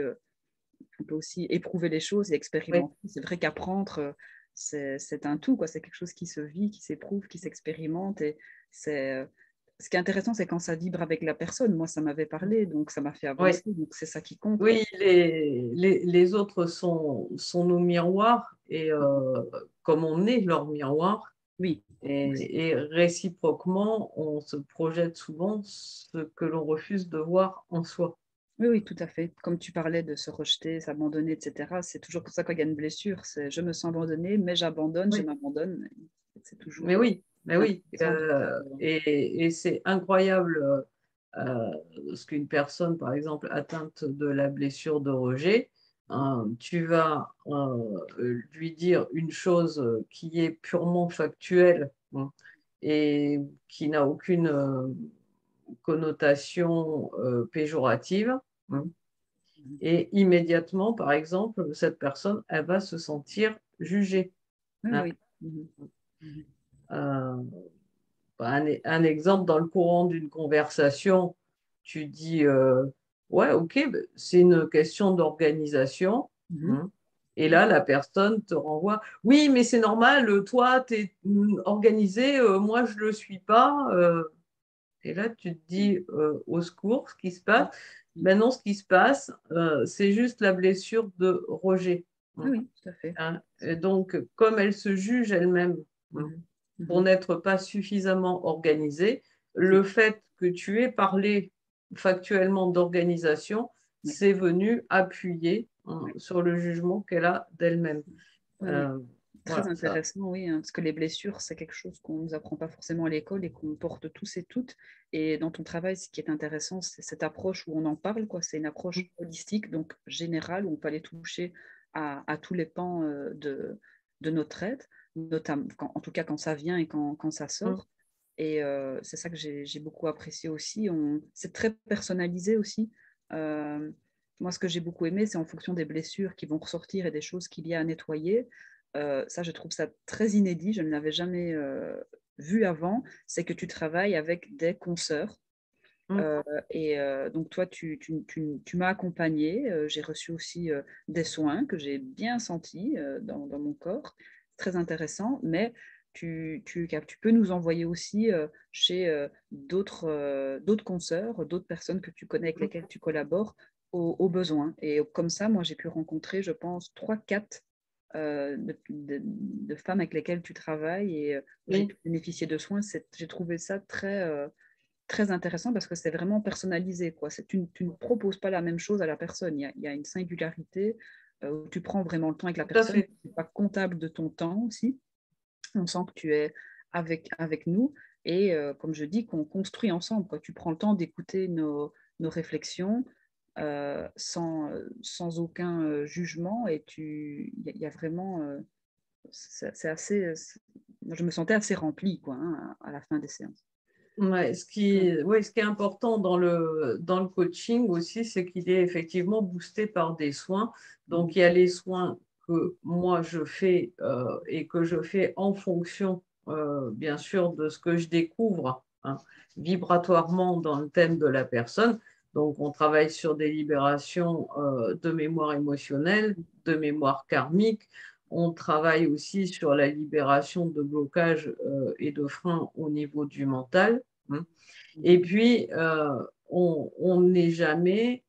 éprouver les choses et Oui, expérimenter. C'est vrai qu'apprendre, c'est un tout, quoi. C'est quelque chose qui se vit, qui s'éprouve, qui s'expérimente. Et ce qui est intéressant, c'est quand ça vibre avec la personne. Moi, ça m'avait parlé, donc ça m'a fait oui. avancer. Donc c'est ça qui compte, quoi. Oui, les autres sont nos miroirs et comme on est leur miroir, Oui, Et réciproquement, on se projette souvent ce que l'on refuse de voir en soi. oui, oui, tout à fait. Comme tu parlais de se rejeter, s'abandonner, et cetera, c'est toujours comme ça quand il y a une blessure, c'est: «Je me sens abandonné, mais j'abandonne, je Oui, m'abandonne». C'est mais toujours, oui, mais oui. intéressant de faire, Et c'est incroyable ce qu'une personne, par exemple, atteinte de la blessure de rejet, tu vas lui dire une chose qui est purement factuelle, hein, et qui n'a aucune connotation péjorative, hein. mmh mh. Et immédiatement, par exemple, cette personne, elle va se sentir jugée, Oui, hein. oui. Mmh mh. Mmh. Heu, un exemple dans le courant d'une conversation, tu dis, «Ouais, OK, beh, c'est une question d'organisation», Mmh. mmh, et là, la personne te renvoie: «Oui, mais c'est normal, toi, tu es, organisé, moi, je ne le suis pas», et là, tu te dis: «Au secours, ce qui se Mmh. passe?» Mmh. Ben non, ce qui se passe, c'est juste la blessure de rejet, Oui, mmh, oui, tout à fait. hein, et donc comme elle se juge elle-même, Mmh mmh, mh. Mmh pour mh. n'être pas suffisamment organisée, C'est le fait que tu aies parlé factuellement d'organisation, oui, c'est venu appuyer, oui. sur le jugement qu'elle a d'elle-même. Oui, oui. Heu, Très voilà, ça intéressant, oui, parce que les blessures, c'est quelque chose qu'on ne nous apprend pas forcément à l'école et qu'on porte tous et toutes. Et dans ton travail, ce qui est intéressant, c'est cette approche où on en parle, quoi. C'est une mmh, approche holistique, donc générale, où on peut aller toucher à tous les pans, de notre être, notamment en tout cas quand ça vient et quand ça mmh, sort. Et c'est ça que j'ai beaucoup apprécié aussi. C'est très personnalisé aussi. Hem, Moi, ce que j'ai beaucoup aimé, c'est en fonction des blessures qui vont ressortir et des choses qu'il y a à nettoyer. Ça, je trouve ça très inédit, je ne l'avais jamais, vu avant. C'est que tu travailles avec des consoeurs, mmh, heu donc toi, tu m'as accompagnée, j'ai reçu aussi, des soins que j'ai bien sentis, dans mon corps. Très intéressant, mais tu peux nous envoyer aussi, chez, d'autres consoeurs, d'autres personnes que tu connais, avec mmh, lesquelles tu collabores, au besoin. Et comme ça, moi, j'ai pu rencontrer, je pense, 3-4 de femmes avec lesquelles tu travailles et où j'ai oui, pu bénéficier de soins. J'ai trouvé ça très intéressant parce que c'est vraiment personnalisé, quoi. Tu ne proposes pas la même chose à la personne. Il y a une singularité, où tu prends vraiment le temps avec la tout à personne. fait. Tu n'es pas comptable de ton temps aussi. On sent que tu es avec nous et comme je dis, qu'on construit ensemble, quoi. Tu prends le temps d'écouter nos réflexions, sans aucun, jugement et il y a vraiment, c'est assez, moi je me sentais assez remplie, quoi, hein, à la fin des séances. Ouais, Très ce qui est important dans le coaching aussi, c'est qu'il est effectivement boosté par des soins. mmh Donc, il y a les soins que moi je fais et que je fais en fonction, bien sûr, de ce que je découvre, hein, vibratoirement dans le thème de la personne. Donc, on travaille sur des libérations de mémoire émotionnelle, de mémoire karmique. On travaille aussi sur la libération de blocages et de freins au niveau du mental. Mmh. Et mh. puis, on n'est jamais,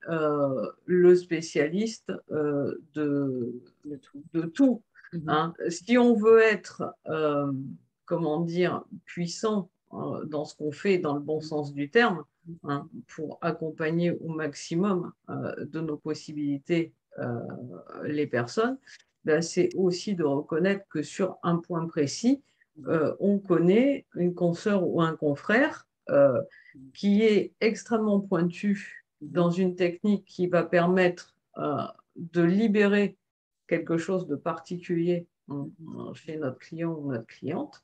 le spécialiste, De tout. de tout, Mmh. hein. Si on veut être, comment dire? Puissant, dans ce qu'on fait, dans le bon Mmh. sens du terme, Mmh. hein, pour accompagner au maximum, de nos possibilités, les personnes, bah, c'est aussi de reconnaître que sur un point précis, Mmh. on connaît une consoeur ou un confrère, Mmh. qui est extrêmement pointu Mmh. dans une technique qui va permettre, de libérer quelque chose de particulier, Mmh. chez notre client ou notre cliente,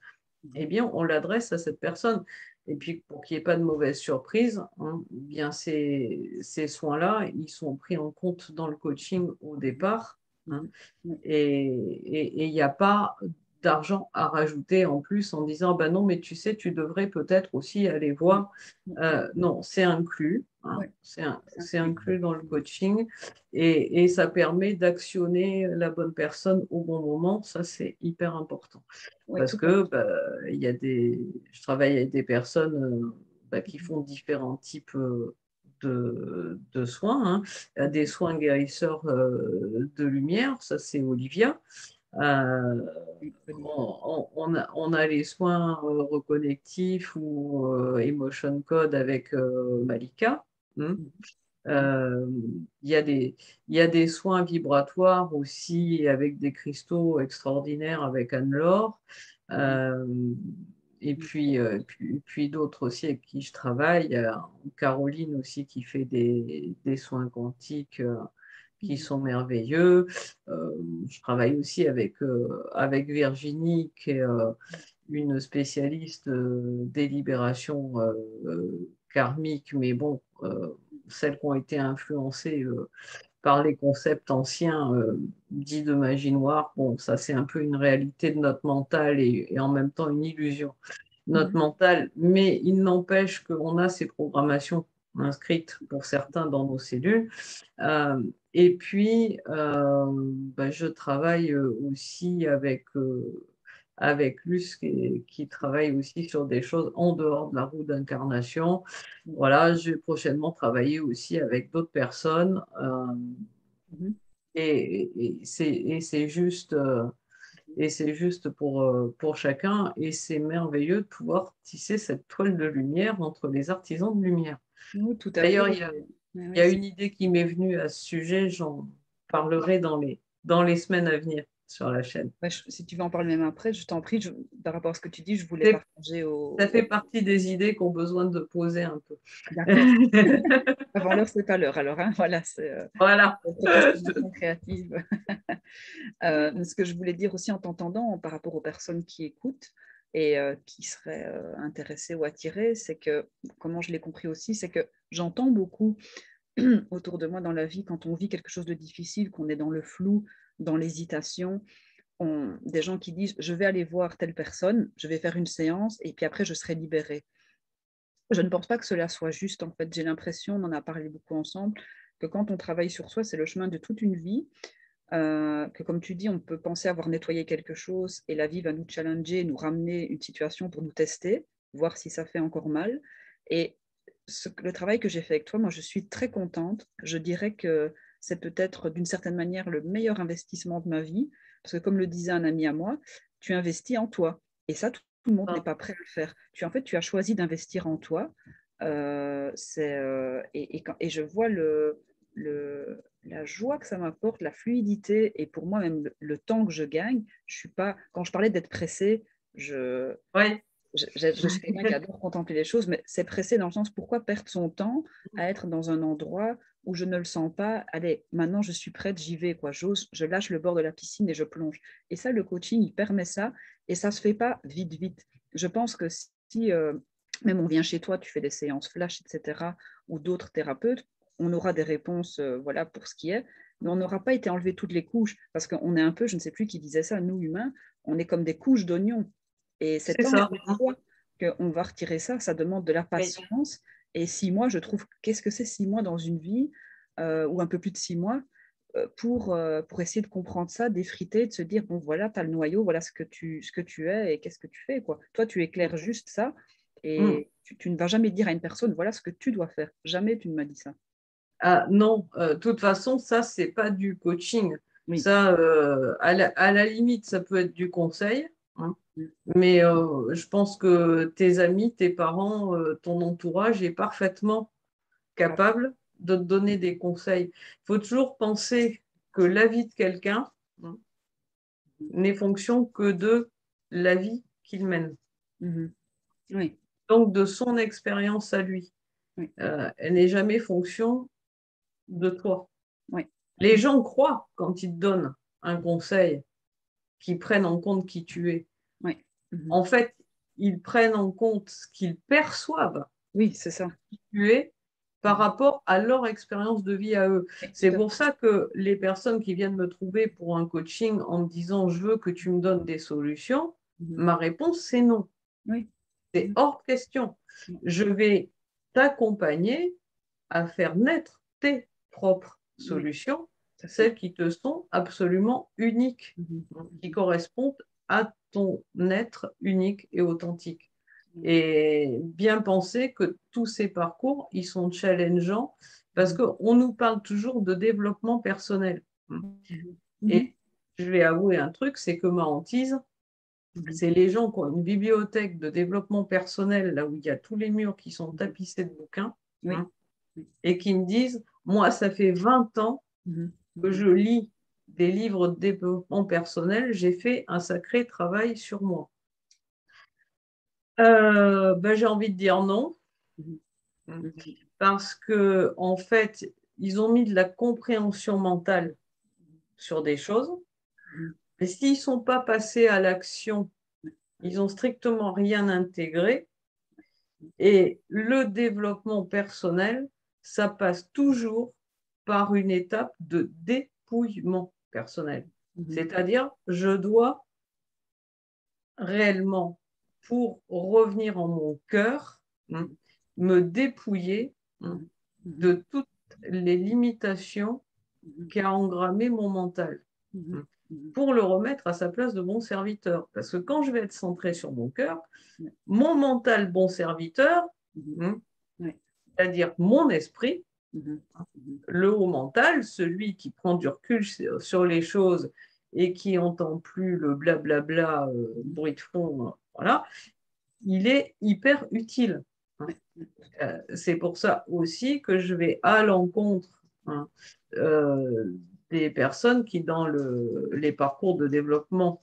eh Mmh. bien, on l'adresse à cette personne. Et puis, pour qu'il n'y ait pas de mauvaise surprise, eh bien ces soins-là, ils sont pris en compte dans le coaching au Mmh. départ, hein. Mmh. Ouais. Et il y a pas d'argent à rajouter en plus en disant: «Bah, non, mais tu sais, tu devrais peut-être aussi aller Mmh. voir». Mmh. Non, c'est inclus, hein, Ouais, c'est c'est inclus. inclus dans le Mmh. coaching et ça permet d'actionner la bonne personne au bon moment. Ça, c'est hyper important Ouais, parce tout à fait. que, bah, il y a des je travaille avec des personnes, bah, qui Mmh. font différents types, de soins, hein. Il y a des Mmh. soins guérisseurs, de lumière, ça c'est Olivia. Euh, on a les soins reconnectifs ou emotion code avec Malika. Hmm. Euh, il y a il y a des soins vibratoires aussi avec des cristaux extraordinaires avec Anne-Laure. Euh, et puis d'autres aussi avec qui je travaille. Il y a Caroline aussi qui fait des soins quantiques qui sont merveilleux. Euh, je travaille aussi avec Virginie, qui est une spécialiste des libérations karmiques, mais bon, celles qui ont été influencées par les concepts anciens dits de magie noire. Bon, ça c'est un peu une réalité de notre mental et en même temps une illusion de notre mental, mais il n'empêche qu'on a ces programmations inscrites pour certains dans nos cellules. Et puis, bah, je travaille aussi avec Luce qui travaille aussi sur des choses en dehors de la roue d'incarnation. Voilà, je vais prochainement travailler aussi avec d'autres personnes et c'est juste pour chacun et c'est merveilleux de pouvoir tisser cette toile de lumière entre les artisans de lumière. Oui, tout à fait. D'ailleurs, il y a une idée qui m'est venue à ce sujet, j'en parlerai dans les semaines à venir sur la chaîne. Ouais, si tu veux en parler même après, je t'en prie, par rapport à ce que tu dis, je voulais C'est- partager Ça fait partie des idées qui ont besoin de poser un peu. D'accord. Avant l'heure, c'est pas l'heure. Alors, hein, voilà, c'est Voilà. procrastination créative. Ce que je voulais dire aussi en t'entendant par rapport aux personnes qui écoutent et qui seraient intéressées ou attirées, c'est que, comment je l'ai compris aussi, c'est que j'entends beaucoup autour de moi dans la vie, quand on vit quelque chose de difficile, qu'on est dans le flou, dans l'hésitation, des gens qui disent je vais aller voir telle personne, je vais faire une séance et puis après je serai libérée. Je ne pense pas que cela soit juste. En fait, j'ai l'impression, on en a parlé beaucoup ensemble, que quand on travaille sur soi, c'est le chemin de toute une vie. Que comme tu dis, on peut penser avoir nettoyé quelque chose et la vie va nous challenger, nous ramener une situation pour nous tester, voir si ça fait encore mal. Et le travail que j'ai fait avec toi, moi, je suis très contente. Je dirais que c'est peut-être d'une certaine manière le meilleur investissement de ma vie, parce que comme le disait un ami à moi, tu investis en toi. Et ça, tout le monde n'est pas prêt à le faire. En fait, tu as choisi d'investir en toi. Et je vois la joie que ça m'apporte, la fluidité et pour moi même le temps que je gagne. Je suis pas, quand je parlais d'être pressée, Oui. je suis quelqu'un qui adore contempler les choses, mais c'est pressé dans le sens pourquoi perdre son temps à être dans un endroit où je ne le sens pas. Allez, maintenant je suis prête, j'y vais, quoi. J'ose, je lâche le bord de la piscine et je plonge. Et ça, le coaching, il permet ça et ça se fait pas vite, vite. Je pense que si même on vient chez toi, tu fais des séances flash, etc., ou d'autres thérapeutes, on aura des réponses, voilà, pour ce qui est, mais on n'aura pas été enlevé toutes les couches, parce qu'on est un peu, je ne sais plus qui disait ça, nous humains, on est comme des couches d'oignons. Et c'est C'est tant ça. qu'on va retirer ça, ça demande de la patience. Et 6 mois, je trouve, qu'est-ce que c'est 6 mois dans une vie, ou un peu plus de 6 mois, pour essayer de comprendre ça, d'effriter, de se dire, bon, voilà, tu as le noyau, voilà ce que tu es et qu'est-ce que tu fais, quoi. Toi, tu éclaires juste ça et tu ne vas jamais dire à une personne, voilà ce que tu dois faire. Jamais tu ne m'as dit ça. Ah, non, de toute façon, ça, c'est pas du coaching. Oui. Ça, à la limite, ça peut être du conseil, hein. Mais je pense que tes amis, tes parents, ton entourage est parfaitement capable de te donner des conseils. Il faut toujours penser que la vie de quelqu'un, hein, n'est fonction que de la vie qu'il mène, Mhm. Oui, donc de son expérience à lui. oui, Elle n'est jamais fonction de toi. oui. Les gens croient, quand ils te donnent un conseil, qu'ils prennent en compte qui tu es. Oui. Mhm. En fait, ils prennent en compte ce qu'ils perçoivent Oui, c'est ça. qui tu es par Mhm. rapport à leur expérience de vie à eux. Oui, tout C'est à pour fait. ça que les personnes qui viennent me trouver pour un coaching en me disant je veux que tu me donnes des solutions, Mhm. ma réponse c'est non. Oui. C'est Mhm. hors de question. Je vais t'accompagner à faire naître tes propres Oui, solutions, tout à fait. celles qui te sont absolument uniques, Mhm. qui Mhm. correspondent à ton être unique et authentique. Mhm. Et bien penser que tous ces parcours, ils sont challengeants parce Mhm. qu'on nous parle toujours de développement personnel. Mhm. Et Mhm. je vais avouer un truc, c'est que ma hantise, c'est les gens qui ont une bibliothèque de développement personnel, là où il y a tous les murs qui sont tapissés de bouquins, Oui. hein, et qui me disent, moi, ça fait 20 ans que je lis des livres de développement personnel, j'ai fait un sacré travail sur moi. Ben, j'ai envie de dire non, parce que en fait, ils ont mis de la compréhension mentale sur des choses, mais s'ils ne sont pas passés à l'action, ils n'ont strictement rien intégré. Et le développement personnel, ça passe toujours par une étape de dépouillement personnel. C'est-à-dire, je dois réellement, pour revenir en mon cœur, me dépouiller de toutes les limitations qu'a engrammé mon mental pour le remettre à sa place de bon serviteur. Parce que quand je vais être centré sur mon cœur, mon mental bon serviteur, c'est-à-dire mon esprit, le haut mental, celui qui prend du recul sur les choses et qui n'entend plus le blablabla, bruit de fond, voilà, il est hyper utile. C'est pour ça aussi que je vais à l'encontre des personnes qui, dans les parcours de développement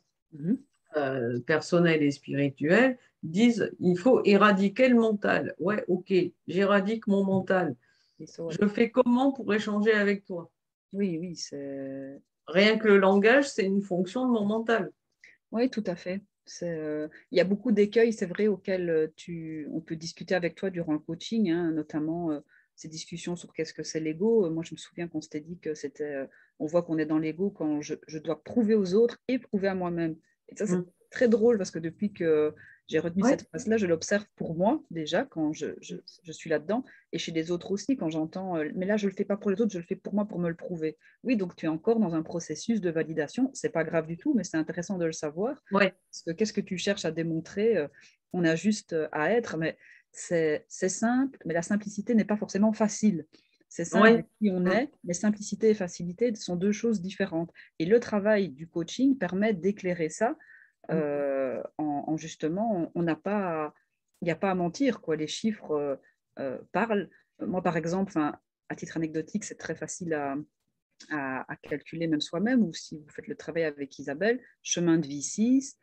personnel et spirituel, disent il faut éradiquer le mental. Ouais, ok, j'éradique mon mental. Je fais comment pour échanger avec toi? Oui, oui, c'est... Rien que le langage, c'est une fonction de mon mental. Oui, tout à fait. Il y a beaucoup d'écueils, c'est vrai, auxquels on peut discuter avec toi durant le coaching, hein, notamment ces discussions sur qu'est-ce que c'est l'ego. Moi, je me souviens qu'on s'était dit que c'était, on voit qu'on est dans l'ego quand je dois prouver aux autres et prouver à moi-même. Et ça, c'est très drôle parce que depuis que j'ai retenu cette phrase-là, je l'observe pour moi déjà quand je suis là-dedans et chez les autres aussi quand j'entends mais là, je ne le fais pas pour les autres, je le fais pour moi pour me le prouver. Oui, donc tu es encore dans un processus de validation. C'est pas grave du tout, mais c'est intéressant de le savoir. Ouais. Parce que qu'est-ce que tu cherches à démontrer? On a juste à être, mais c'est simple, mais la simplicité n'est pas forcément facile. C'est simple Ouais. qui on est, mais simplicité et facilité sont deux choses différentes. Et le travail du coaching permet d'éclairer ça en justement, on n'a pas, il n'y a pas à mentir, quoi. Les chiffres parlent. Moi, par exemple, à titre anecdotique, c'est très facile à calculer même soi-même, ou si vous faites le travail avec Isabelle, chemin de vie 6,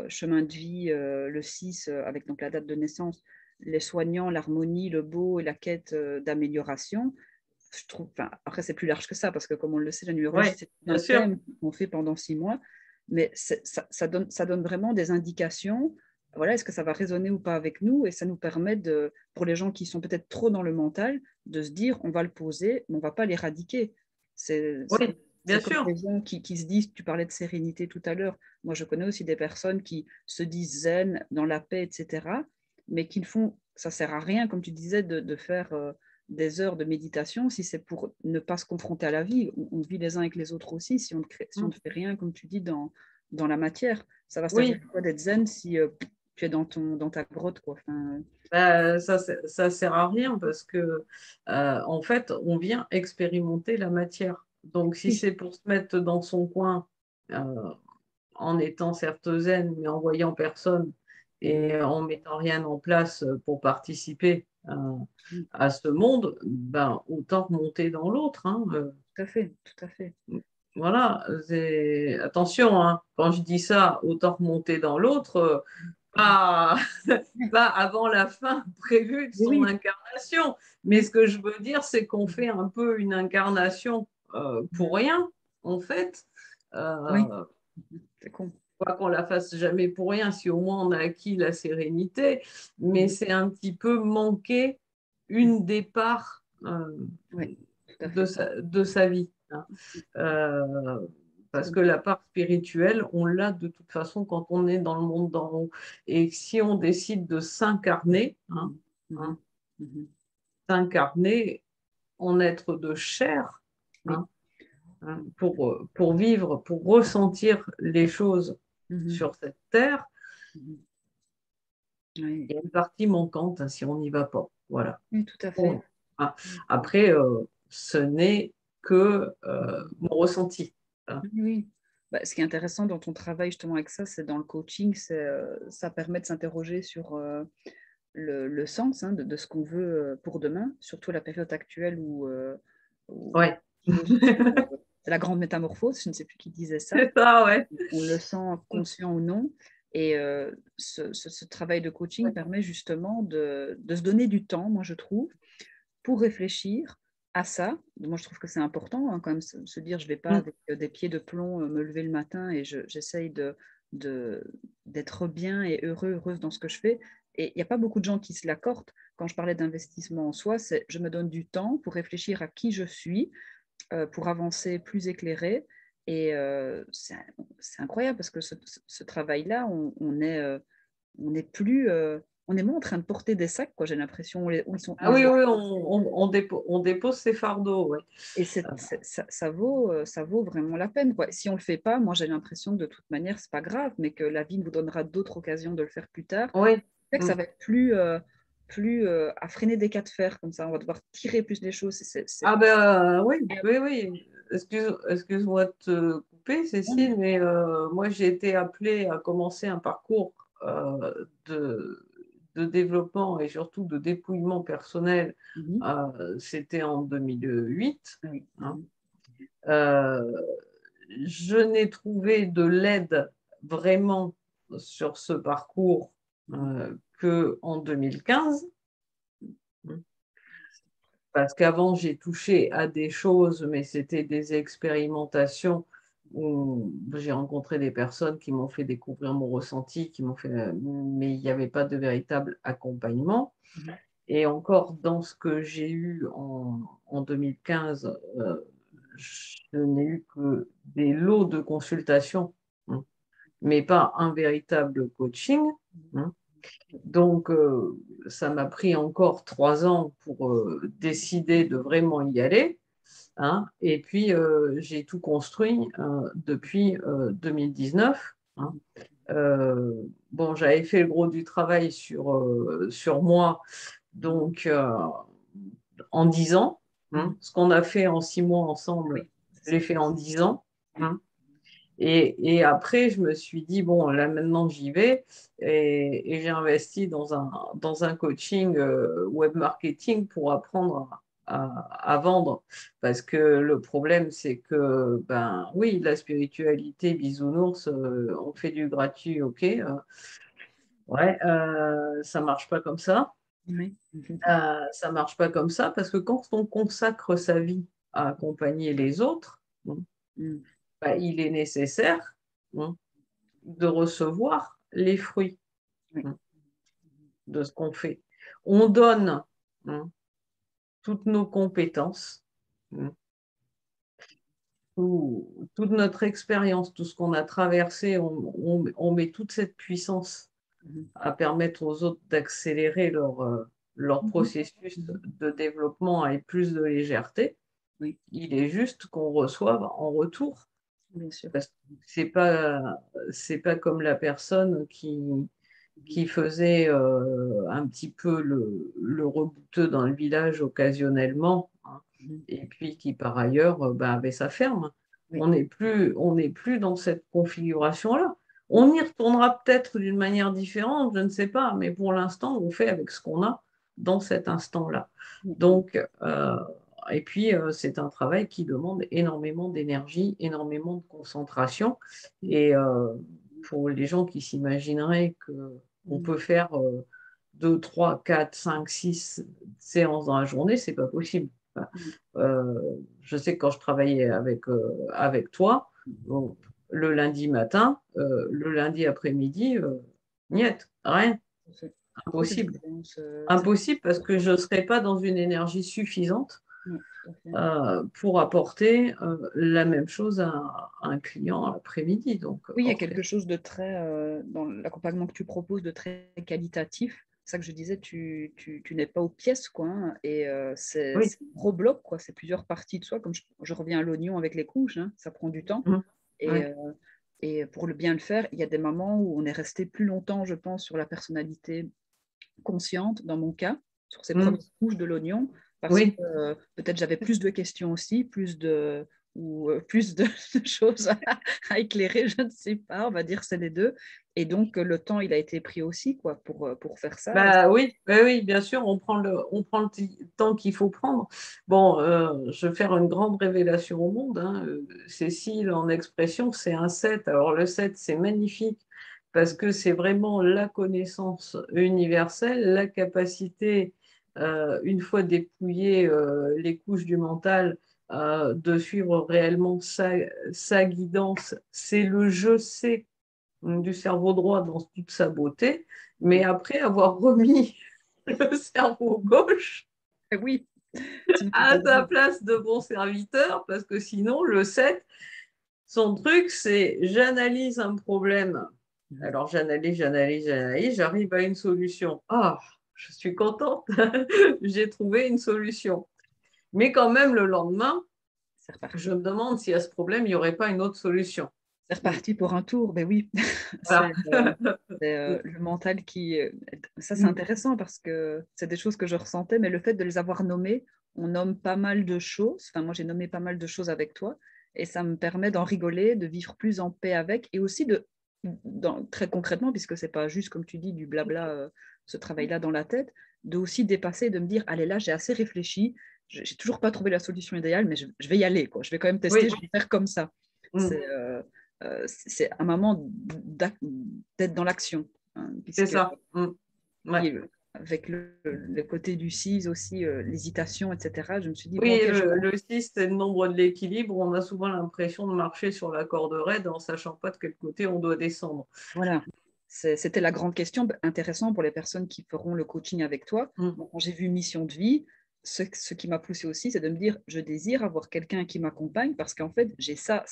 chemin de vie le 6, avec donc la date de naissance, les soignants, l'harmonie, le beau et la quête d'amélioration. Je trouve, après, c'est plus large que ça, parce que comme on le sait, la numérologie, c'est un thème qu'on fait pendant 6 mois, mais ça donne vraiment des indications. Voilà, est-ce que ça va résonner ou pas avec nous? Et ça nous permet, pour les gens qui sont peut-être trop dans le mental, de se dire, on va le poser, mais on ne va pas l'éradiquer. C'est comme les gens qui se disent, tu parlais de sérénité tout à l'heure, moi je connais aussi des personnes qui se disent zen, dans la paix, etc., mais qui ne font, ça ne sert à rien, comme tu disais, de faire des heures de méditation si c'est pour ne pas se confronter à la vie. On vit les uns avec les autres aussi, si on ne fait rien, comme tu dis, dans la matière. Ça va servir à quoi d'être zen si tu es dans ta grotte, quoi. Ça sert à rien parce que en fait, on vient expérimenter la matière. Donc, si c'est pour se mettre dans son coin en étant certes zen, mais en voyant personne et en mettant rien en place pour participer à ce monde, ben, autant remonter dans l'autre. Hein. Tout à fait, tout à fait. Voilà, attention, hein, quand je dis ça, autant remonter dans l'autre, pas, pas avant la fin prévue de son incarnation. Mais ce que je veux dire, c'est qu'on fait un peu une incarnation pour rien, en fait. C'est con. Pas qu'on la fasse jamais pour rien, si au moins on a acquis la sérénité, mais c'est un petit peu manquer une des parts de sa vie. Hein. Parce que la part spirituelle, on l'a de toute façon quand on est dans le monde d'en haut. Et si on décide de s'incarner, s'incarner en être de chair, pour vivre, pour ressentir les choses sur cette terre, il y a une partie manquante si on n'y va pas. Voilà. Oui, tout à fait. Après, ce n'est que mon ressenti. Oui, Ce qui est intéressant dans ton travail justement avec ça, c'est dans le coaching, ça permet de s'interroger sur le sens de ce qu'on veut pour demain, surtout la période actuelle où Ouais. les choses sont, c'est la grande métamorphose, je ne sais plus qui disait ça. C'est ça, ouais. On le sent conscient ou non. Et ce travail de coaching permet justement de se donner du temps, moi je trouve, pour réfléchir à ça. Moi je trouve que c'est important, hein, quand même, se dire je ne vais pas Mm. avec des pieds de plomb me lever le matin et j'essaye d'être bien et heureuse dans ce que je fais. Et il n'y a pas beaucoup de gens qui se l'accordent. Quand je parlais d'investissement en soi, c'est je me donne du temps pour réfléchir à qui je suis, pour avancer plus éclairé. Et c'est incroyable parce que ce travail-là, on est plus, on est moins en train de porter des sacs, quoi, j'ai l'impression, où ils sont, Ah oui, oui, on dépose ses fardeaux, ouais. et ça vaut vraiment la peine, quoi. Si on ne le fait pas, moi j'ai l'impression que de toute manière, c'est pas grave, mais que la vie nous donnera d'autres occasions de le faire plus tard. Oui. C'est que ça Mm. va être plus à freiner des cas de fer, comme ça, on va devoir tirer plus les choses. Ah ben oui, oui, oui. Excuse-moi de te couper, Cécile, mais moi j'ai été appelée à commencer un parcours de développement et surtout de dépouillement personnel. Mhm. C'était en 2008. Oui. Hein. Euh, je n'ai trouvé de l'aide vraiment sur ce parcours que en 2015. Parce qu'avant, j'ai touché à des choses, mais c'était des expérimentations où j'ai rencontré des personnes qui m'ont fait découvrir mon ressenti, mais il n'y avait pas de véritable accompagnement. Mhm. Et encore dans ce que j'ai eu en 2015, je n'ai eu que des lots de consultations, hein, mais pas un véritable coaching. Hein. Donc, ça m'a pris encore 3 ans pour décider de vraiment y aller. Hein. Et puis, j'ai tout construit depuis 2019. Hein. Bon, j'avais fait le gros du travail sur moi, donc en 10 ans. Hein. Mhm. Ce qu'on a fait en 6 mois ensemble, Oui, je c'est l'ai ça. fait en 10 ans. Oui. Hein. Et après, je me suis dit, bon, là maintenant j'y vais et j'ai investi dans un coaching web marketing pour apprendre à vendre. Parce que le problème, c'est que, ben oui, la spiritualité, bisounours, on fait du gratuit, ok. Ouais, ça marche pas comme ça. Oui. Ça marche pas comme ça parce que quand on consacre sa vie à accompagner les autres, Mhm. ben, il est nécessaire de recevoir les fruits Oui. de ce qu'on fait. On donne hein, toutes nos compétences, hein, toute notre expérience, tout ce qu'on a traversé, on met toute cette puissance Mhm. à permettre aux autres d'accélérer leur Mhm. processus Mhm. de développement avec plus de légèreté. Oui, Il est juste qu'on reçoive en retour. bien sûr. Parce que c'est pas comme la personne qui faisait un petit peu le rebouteux dans le village occasionnellement, hein, Mhm. et puis qui par ailleurs bah, avait sa ferme. Oui. On n'est plus dans cette configuration-là. On y retournera peut-être d'une manière différente, je ne sais pas, mais pour l'instant, on fait avec ce qu'on a dans cet instant-là. Oui. Donc, et puis, c'est un travail qui demande énormément d'énergie, énormément de concentration. Et pour les gens qui s'imagineraient qu'on Mhm. peut faire 2, 3, 4, 5, 6 séances dans la journée, c'est pas possible. Enfin, Mhm. je sais que quand je travaillais avec toi, bon, le lundi matin, le lundi après-midi, niet, rien, C'est cette impossible. expérience, Impossible parce que je ne serais pas dans une énergie suffisante oui, tout à fait. pour apporter la même chose à un client l'après-midi. Donc, Oui, il y a hors quelque question. chose de très, dans l'accompagnement que tu proposes, de très qualitatif. C'est ça que je disais, tu n'es pas aux pièces, quoi, hein, et Oui. c'est un gros bloc, quoi. C'est plusieurs parties de soi, comme je reviens à l'oignon avec les couches, hein, ça prend du temps. Mhm. Et, Ouais. euh, et pour le bien le faire, il y a des moments où on est resté plus longtemps, je pense, sur la personnalité consciente, dans mon cas, sur ces Mhm. premières couches de l'oignon, parce que Oui. peut-être j'avais plus de questions aussi, plus de ou plus de choses à éclairer, je ne sais pas, on va dire c'est les deux. Et donc, le temps, il a été pris aussi quoi, pour faire ça. Bah oui, oui, oui, bien sûr, on prend le temps qu'il faut prendre. Bon, je vais faire une grande révélation au monde, hein. Cécile, en expression, c'est un 7. Alors le 7, c'est magnifique parce que c'est vraiment la connaissance universelle, la capacité, une fois dépouillé les couches du mental, de suivre réellement sa guidance. C'est le je sais du cerveau droit dans toute sa beauté, mais après avoir remis le cerveau gauche Oui, sinon tu à sa place de bon serviteur, parce que sinon, le 7, son truc, c'est j'analyse un problème. Alors, j'analyse, j'arrive à une solution. Ah, je suis contente, j'ai trouvé une solution. Mais quand même, le lendemain, c'est reparti. je me demande si à ce problème, il n'y aurait pas une autre solution. C'est reparti pour un tour, ben oui. Voilà. C'est le mental qui. Ça, c'est intéressant parce que c'est des choses que je ressentais, mais le fait de les avoir nommées, on nomme pas mal de choses. Enfin, moi, j'ai nommé pas mal de choses avec toi et ça me permet d'en rigoler, de vivre plus en paix avec et aussi très concrètement, puisque c'est pas juste, comme tu dis, du blabla, ce travail-là dans la tête, de aussi dépasser, de me dire, allez, là, j'ai assez réfléchi, j'ai toujours pas trouvé la solution idéale, mais je vais y aller, quoi. Je vais quand même tester, Oui. je vais faire comme ça. C'est un moment d'être dans l'action, hein, C'est puisque ça. Ouais. avec le côté du 6 aussi, l'hésitation, etc., je me suis dit, bon, Oui, ok, le 6, c'est le nombre de l'équilibre. On a souvent l'impression de marcher sur la corde raide en sachant pas de quel côté on doit descendre. voilà. C'était la grande question, intéressant pour les personnes qui feront le coaching avec toi. Bon, quand j'ai vu mission de vie, ce qui m'a poussé aussi, c'est de me dire, je désire avoir quelqu'un qui m'accompagne parce qu'en fait, j'ai ça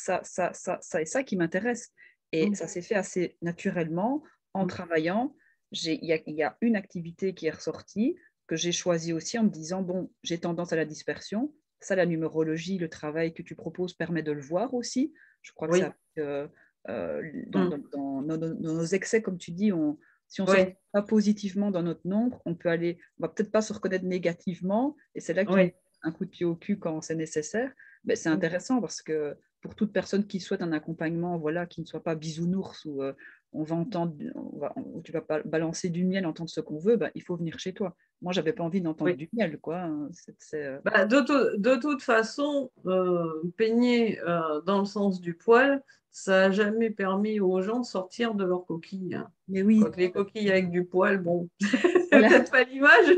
et ça qui m'intéresse. Et ça s'est fait assez naturellement en travaillant. Il y a une activité qui est ressortie que j'ai choisie aussi en me disant, bon, j'ai tendance à la dispersion. Ça, la numérologie, le travail que tu proposes permet de le voir aussi. Je crois que Oui, ça dans nos excès, comme tu dis, si on ne se oui, reconnaît pas positivement dans notre nombre, on va peut-être pas se reconnaître négativement, et c'est là qu'il oui. faut un coup de pied au cul quand c'est nécessaire. Mais c'est intéressant parce que pour toute personne qui souhaite un accompagnement, voilà, qui ne soit pas bisounours où on va entendre, où tu vas pas balancer du miel, entendre ce qu'on veut, bah, il faut venir chez toi. Moi, j'avais pas envie d'entendre Oui. du miel, quoi. Bah, de toute façon, peigner dans le sens du poil, ça n'a jamais permis aux gens de sortir de leur coquille, hein. Mais oui, Quand les coquilles avec du poil, bon, c'est voilà. peut-être pas l'image.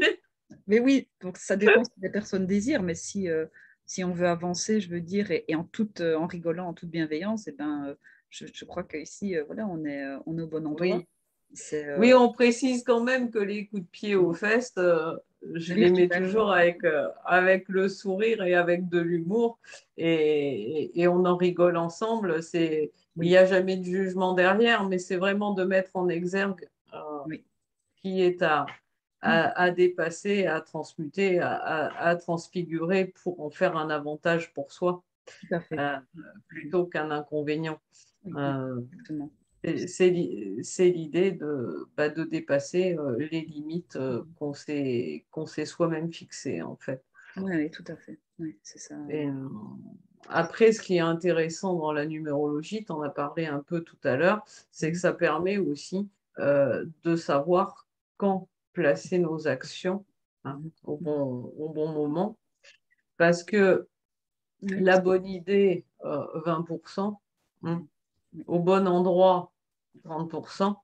Mais oui, donc ça dépend ce que les personnes désirent, mais si on veut avancer, je veux dire, et en rigolant, en toute bienveillance, eh ben, je crois qu'ici, voilà, on est au bon endroit. Oui. C'est Oui, on précise quand même que les coups de pied aux fesses, je les mets virtuel. toujours avec le sourire et avec de l'humour et on en rigole ensemble. Il n'y Oui, a jamais de jugement derrière, mais c'est vraiment de mettre en exergue oui, qui est à dépasser, à transmuter, à transfigurer pour en faire un avantage pour soi tout à fait. euh, plutôt qu'un inconvénient. Oui, Euh, exactement. c'est l'idée de dépasser les limites qu'on s'est soi-même fixées, en fait. Oui, oui, tout à fait. Oui, c'est ça. Et, après, ce qui est intéressant dans la numérologie, tu en as parlé un peu tout à l'heure, c'est que Mhm. ça permet aussi de savoir quand placer nos actions, hein, Mhm. au bon moment. Parce que Oui, la bonne idée, 20%, hein, mhm. Oui, au bon endroit, 30%,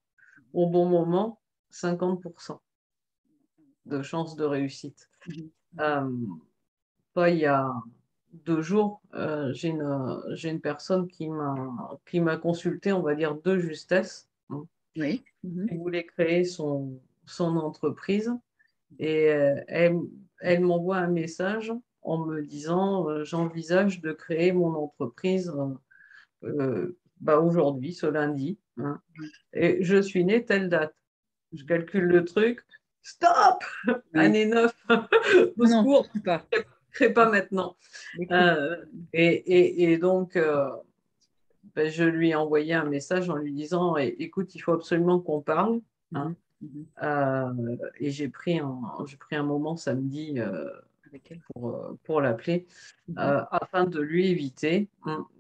au bon moment, 50% de chances de réussite. mhm. Euh, Pas il y a 2 jours, j'ai une personne qui m'a consulté, on va dire, de justesse, hein, Oui, mhm. qui voulait créer son entreprise et elle m'envoie un message en me disant j'envisage de créer mon entreprise aujourd'hui, ce lundi, hein, Mhm. et je suis née telle date. Je Mhm. calcule le truc. Stop! Oui. Année 9, au Non, non, secours, surtout pas. crée pas maintenant. Écoute, Euh, et donc, ben, je lui ai envoyé un message en lui disant, écoute, il faut absolument qu'on parle, hein. mhm, mhm. Et j'ai pris un moment samedi. avec elle. pour l'appeler, afin de lui éviter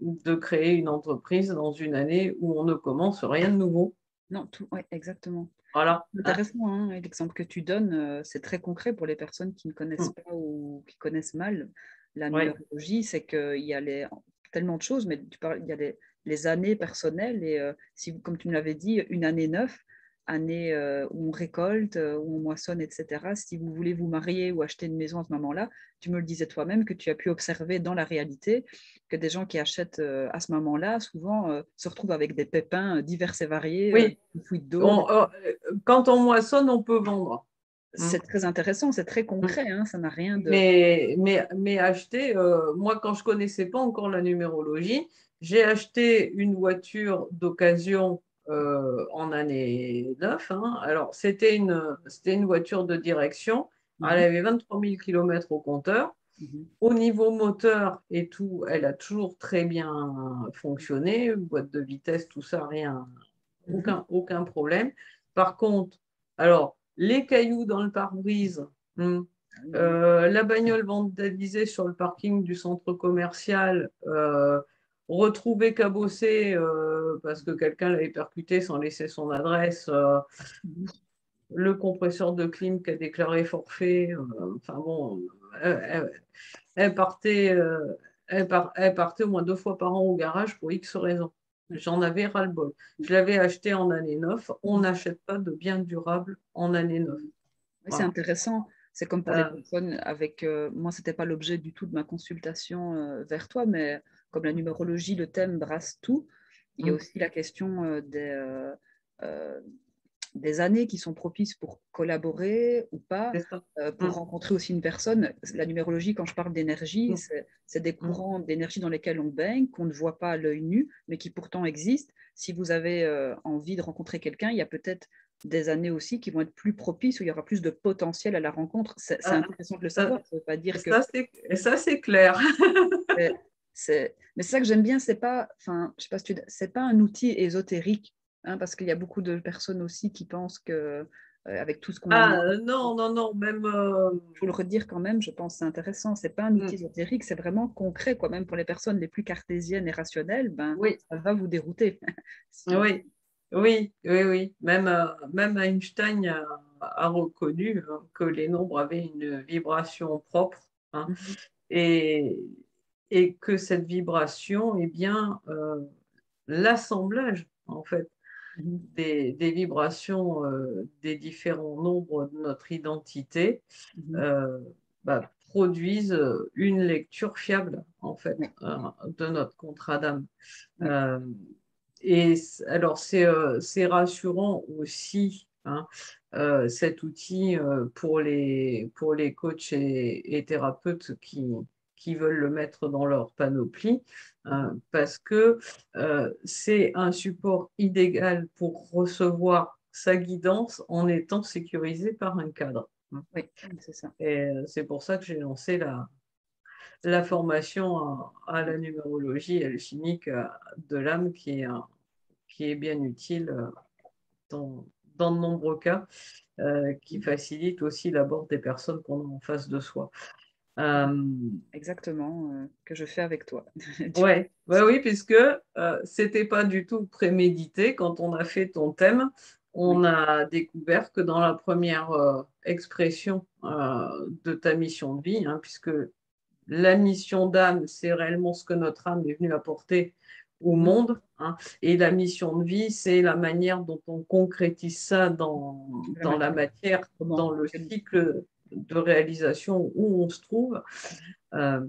de créer une entreprise dans une année où on ne commence rien de nouveau. Non, tout, ouais, exactement. Voilà. Intéressant, hein, l'exemple que tu donnes, c'est très concret pour les personnes qui ne connaissent pas ou qui connaissent mal la Ouais. numérologie. C'est qu'il y a tellement de choses, mais il y a les années personnelles et si, comme tu me l'avais dit, une année 9, année où on récolte, où on moissonne, etc. Si vous voulez vous marier ou acheter une maison à ce moment-là, tu me le disais toi-même que tu as pu observer dans la réalité que des gens qui achètent à ce moment-là, souvent se retrouvent avec des pépins divers et variés, Oui. des fuites d'eau. Quand on moissonne, on peut vendre. C'est très intéressant, c'est très concret, hein, ça n'a rien de… Mais acheter, moi, quand je ne connaissais pas encore la numérologie, j'ai acheté une voiture d'occasion en année 9. Alors, c'était une voiture de direction. Elle avait 23 000 km au compteur. Au niveau moteur et tout, elle a toujours très bien fonctionné. Boîte de vitesse, tout ça, rien, aucun problème. Par contre, alors, les cailloux dans le pare-brise, la bagnole vandalisée sur le parking du centre commercial, retrouvée cabossée parce que quelqu'un l'avait percuté sans laisser son adresse, le compresseur de clim qui a déclaré forfait, enfin bon, elle partait, elle partait au moins 2 fois par an au garage pour X raisons. J'en avais ras-le-bol. Je l'avais acheté en année 9. On n'achète pas de biens durables en année 9. Oui, c'est Voilà. intéressant. C'est comme pour les personnes avec… moi, ce n'était pas l'objet du tout de ma consultation vers toi, mais comme la numérologie, le thème brasse tout, il y a aussi la question des années qui sont propices pour collaborer ou pas, C'est ça. pour rencontrer aussi une personne. La numérologie, quand je parle d'énergie, c'est des Mm. courants d'énergie dans lesquels on baigne, qu'on ne voit pas à l'œil nu, mais qui pourtant existent. Si vous avez envie de rencontrer quelqu'un, il y a peut-être des années aussi qui vont être plus propices, où il y aura plus de potentiel à la rencontre. C'est intéressant de le savoir. Ça ne veut pas dire que… Ça, c'est clair. Mais c'est ça que j'aime bien, c'est pas, enfin, je sais pas si c'est pas un outil ésotérique, hein, parce qu'il y a beaucoup de personnes aussi qui pensent que, avec tout ce qu'on a dit, Non, non, non, même. il faut le redire quand même, je pense que c'est intéressant. C'est pas un outil ésotérique, c'est vraiment concret, quoi. Même pour les personnes les plus cartésiennes et rationnelles, ben, Oui, ça va vous dérouter. oui, oui, oui, oui. Même Einstein a reconnu que les nombres avaient une vibration propre, Mhm, et, et que cette vibration est bien l'assemblage, en fait, mhm, des vibrations des différents nombres de notre identité, mhm. euh, produisent une lecture fiable, en fait, Oui, de notre contrat d'âme. oui. Euh, alors, c'est rassurant aussi, cet outil pour les coachs et thérapeutes qui veulent le mettre dans leur panoplie, parce que c'est un support idéal pour recevoir sa guidance en étant sécurisé par un cadre. Oui, c'est ça. Et c'est pour ça que j'ai lancé la formation à la numérologie alchimique de l'âme qui est bien utile dans, dans de nombreux cas, qui facilite aussi l'abord des personnes qu'on a en face de soi. Euh, Exactement, que je fais avec toi. ouais, ouais, oui, puisque c'était pas du tout prémédité quand on a fait ton thème. On Oui. a découvert que dans la première expression de ta mission de vie, puisque la mission d'âme, c'est réellement ce que notre âme est venue apporter au Mhm. monde. Et la mission de vie, c'est la manière dont on concrétise ça La dans la matière, matière, comment? dans le cycle de réalisation où on se trouve. Euh,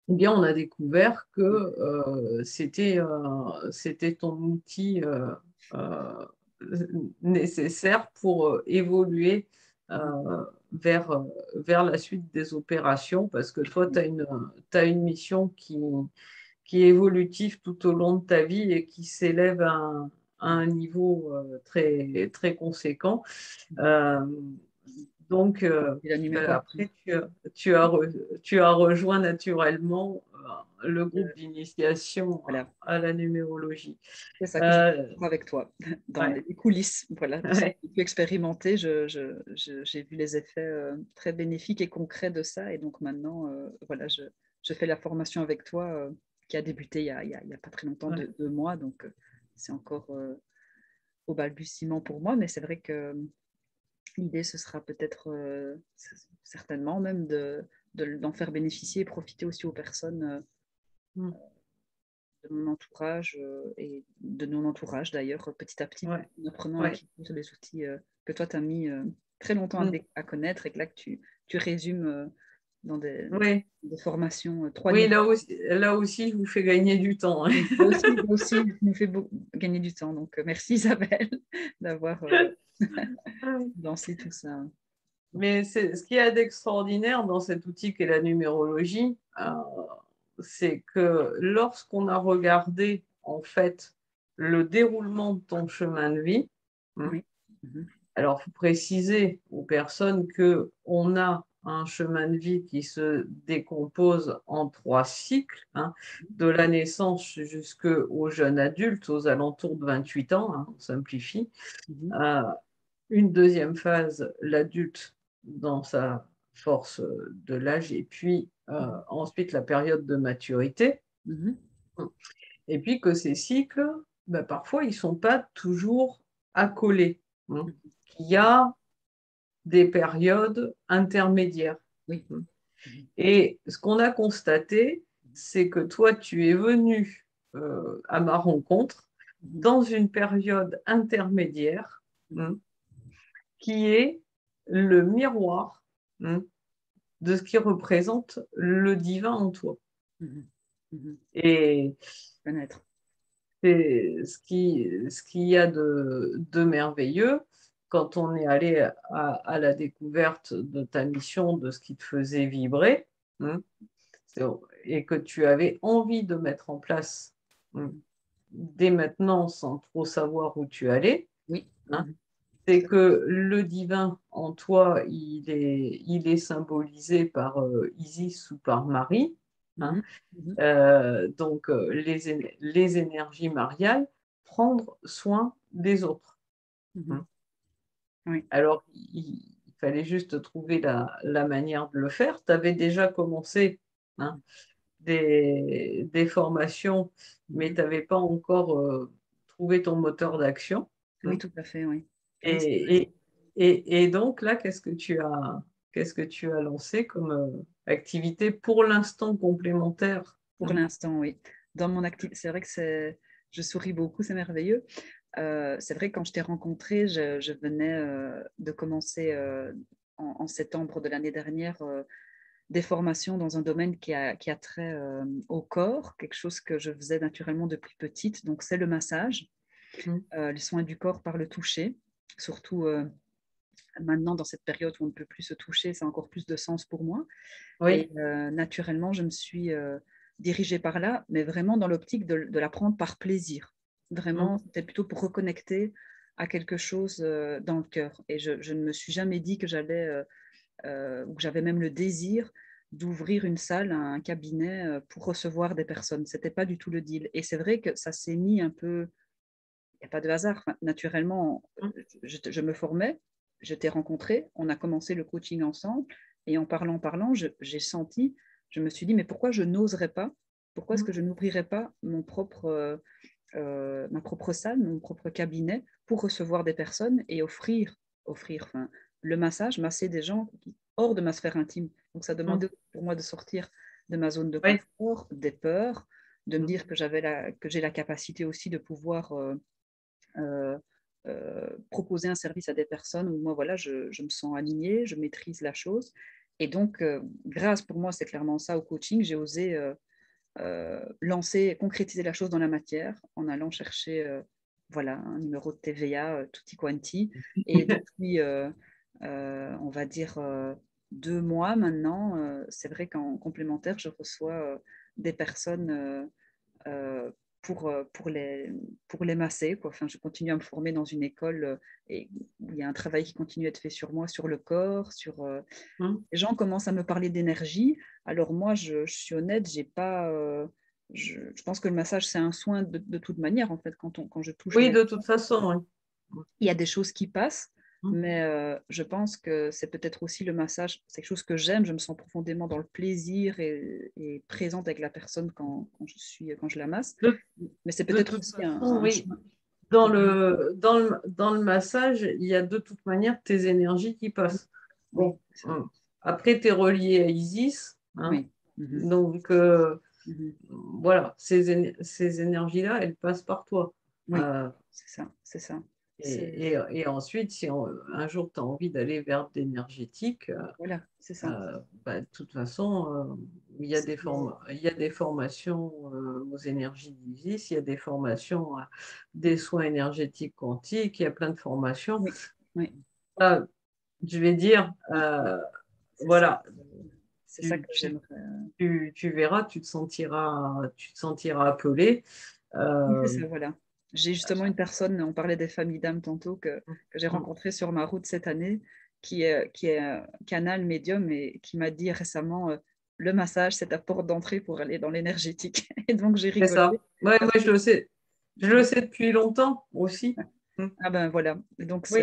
eh bien, on a découvert que c'était ton outil euh, nécessaire pour évoluer vers, vers la suite des opérations, parce que toi, tu as une mission qui est évolutive tout au long de ta vie et qui s'élève à un niveau très, très conséquent. Euh, Donc, Et la numérologie. après, tu as rejoint naturellement le groupe d'initiation Voilà. à la numérologie. C'est ça que je Euh, vois avec toi, dans ouais, les coulisses, voilà, de ce que ouais, j'ai pu expérimenter. J'ai vu les effets très bénéfiques et concrets de ça. Et donc maintenant, voilà, je fais la formation avec toi qui a débuté il y a pas très longtemps, ouais. 2 mois. Donc, c'est encore au balbutiement pour moi. Mais c'est vrai que l'idée, ce sera peut-être, certainement même, d'en faire bénéficier et profiter aussi aux personnes Mm. de mon entourage et de non entourage d'ailleurs, petit à petit, Ouais, en apprenant à ouais. qui tous les outils que toi, tu as mis très longtemps Mm. à connaître et que là, que tu résumes dans Oui, des formations 3 oui, niveaux. là aussi, je vous fais gagner du temps, hein. Oui, moi aussi, tu nous fais gagner du temps. Donc, merci Isabelle d'avoir lancé tout ça. Mais ce qu'il y a d'extraordinaire dans cet outil qu'est la numérologie, c'est que lorsqu'on a regardé en fait le déroulement de ton chemin de vie, hein, Oui. Mhm. alors il faut préciser aux personnes que on a un chemin de vie qui se décompose en 3 cycles, hein, de la naissance jusqu'au jeune adulte, aux alentours de 28 ans, hein, on simplifie. Mhm. Euh, une deuxième phase, l'adulte dans sa force de l'âge, et puis ensuite la période de maturité. Mhm. Et puis que ces cycles, ben, parfois, ils ne sont pas toujours accolés, hein. Mhm. Il y a des périodes intermédiaires. Oui. Mhm. Et ce qu'on a constaté, c'est que toi, tu es venu à ma rencontre Mhm. dans une période intermédiaire, Mhm. hein, qui est le miroir, hein, de ce qui représente le divin en toi. Mhm. Mhm. Et Connaître. c'est ce qu'il y a de merveilleux quand on est allé à la découverte de ta mission, de ce qui te faisait vibrer, hein, et que tu avais envie de mettre en place, hein, dès maintenant sans trop savoir où tu allais, Oui. hein, Mhm. c'est que le divin en toi, il est symbolisé par Isis ou par Marie, hein, Mhm. Mhm. donc les énergies mariales, prendre soin des autres, Mhm. hein. Oui. Alors, il fallait juste trouver la manière de le faire. Tu avais déjà commencé, hein, des formations, mais Mhm. tu n'avais pas encore trouvé ton moteur d'action, Oui, hein. tout à fait, oui. Oui, c'est vrai. Et, et donc là, qu'est-ce que tu as lancé comme activité pour l'instant complémentaire, Pour hein? l'instant, oui. Dans mon activité, c'est vrai que je souris beaucoup, c'est merveilleux. C'est vrai que quand je t'ai rencontré, je venais de commencer en septembre de l'année dernière des formations dans un domaine qui a trait au corps, quelque chose que je faisais naturellement depuis petite. Donc, c'est le massage, Mm. les soins du corps par le toucher, surtout maintenant dans cette période où on ne peut plus se toucher, ça a encore plus de sens pour moi. Et Oui. naturellement, je me suis dirigée par là, mais vraiment dans l'optique de l'apprendre par plaisir. Vraiment, Mm. c'était plutôt pour reconnecter à quelque chose dans le cœur. Et je ne me suis jamais dit que j'allais, ou que j'avais même le désir d'ouvrir une salle, un cabinet pour recevoir des personnes. C'était pas du tout le deal. Et c'est vrai que ça s'est mis un peu, il n'y a pas de hasard. Enfin, naturellement, Mm. je me formais, je t'ai rencontré, on a commencé le coaching ensemble, et en parlant, j'ai senti, je me suis dit, mais pourquoi je n'oserais pas, pourquoi est-ce Mm. que je n'ouvrirais pas ma propre salle, mon propre cabinet pour recevoir des personnes et offrir enfin, le massage, masser des gens hors de ma sphère intime. Donc ça Mm. demandait pour moi de sortir de ma zone de Oui. confort, des peurs, de me Mm. dire que que j'ai la capacité aussi de pouvoir euh, proposer un service à des personnes où moi, voilà, je me sens alignée, je maîtrise la chose. Et donc, grâce pour moi, c'est clairement ça au coaching, j'ai osé lancer, concrétiser la chose dans la matière en allant chercher voilà, un numéro de TVA tutti quanti. Et depuis, on va dire, 2 mois maintenant, c'est vrai qu'en complémentaire, je reçois des personnes pour les masser, quoi. Enfin, je continue à me former dans une école et où il y a un travail qui continue à être fait sur moi, sur le corps, les gens commencent à me parler d'énergie. Alors moi, je suis honnête, j'ai pas, je pense que le massage, c'est un soin de toute manière, en fait, quand je touche Oui, les de toute façon, oui. il y a des choses qui passent, mais je pense que c'est peut-être aussi le massage, c'est quelque chose que j'aime, je me sens profondément dans le plaisir et présente avec la personne quand je la masse. Mais c'est De peut-être toute aussi façon, un oui. chemin. Dans le massage, il y a de toute manière tes énergies qui passent. Oui, Bon, c'est ça. après, tu es relié à Isis, hein. Oui. Mhm. Donc, Mhm. voilà, ces énergies-là, elles passent par toi. Oui, Euh, c'est ça, c'est ça. et ensuite, si un jour tu as envie d'aller vers de l'énergétique, Voilà, c'est ça. bah, de toute façon, il y a des formations aux énergies d'Isis, il y a des formations à des soins énergétiques quantiques, il y a plein de formations. Oui, oui, Ah, je vais dire, c'est ça. voilà, C'est ça que j'aimerais. tu verras, tu te sentiras appelé. Oui, c'est Euh, ça, voilà. J'ai justement une personne, on parlait des familles d'âmes tantôt, que j'ai rencontrée sur ma route cette année, qui est canal médium et qui m'a dit récemment le massage, c'est ta porte d'entrée pour aller dans l'énergétique. Et donc j'ai c'est rigolé. ça. Ouais, Parce moi, que, je le sais depuis longtemps aussi. Mm. ah ben voilà. Et donc Oui.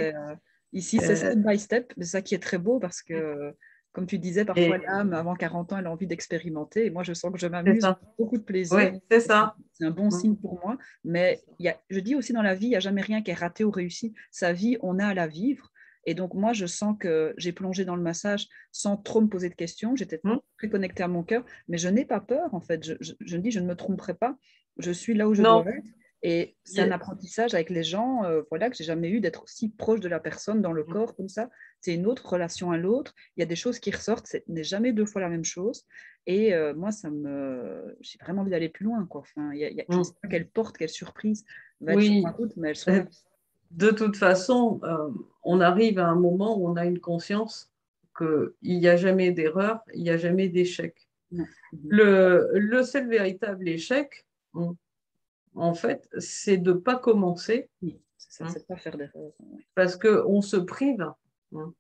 ici, c'est Euh, step by step. C'est ça qui est très beau parce que, comme tu disais, parfois et l'âme, avant 40 ans, elle a envie d'expérimenter. Et moi, je sens que je c'est m'amuse, ça. j'ai beaucoup de Oui, plaisir. c'est Et c'est ça. c'est un bon Mm. signe pour moi. Mais je dis aussi dans la vie, il n'y a jamais rien qui est raté ou réussi. Sa vie, on a à la vivre. Et donc, moi, je sens que j'ai plongé dans le massage sans trop me poser de questions. J'étais Mm. très connectée à mon cœur. Mais je n'ai pas peur, en fait. Je me dis, je ne me tromperai pas. Je suis là où je dois Non. être. Et c'est un Il- apprentissage avec les gens, voilà, que j'ai jamais eu d'être aussi proche de la personne dans le corps comme ça. C'est une autre relation à l'autre. Il y a des choses qui ressortent. Ce n'est jamais deux fois la même chose. Et moi, j'ai vraiment envie d'aller plus loin, quoi. Enfin, je ne sais mm. pas quelle porte, quelle surprise va être sur ma Oui. route, mais elles sont Euh, là. De toute façon, on arrive à un moment où on a une conscience qu'il n'y a jamais d'erreur, il n'y a jamais d'échec. Non. Mhm. Le seul véritable échec, en fait, c'est de ne pas commencer, Oui, c'est ça, hein, c'est pas faire d'erreur. Ouais. parce qu'on se prive, hein,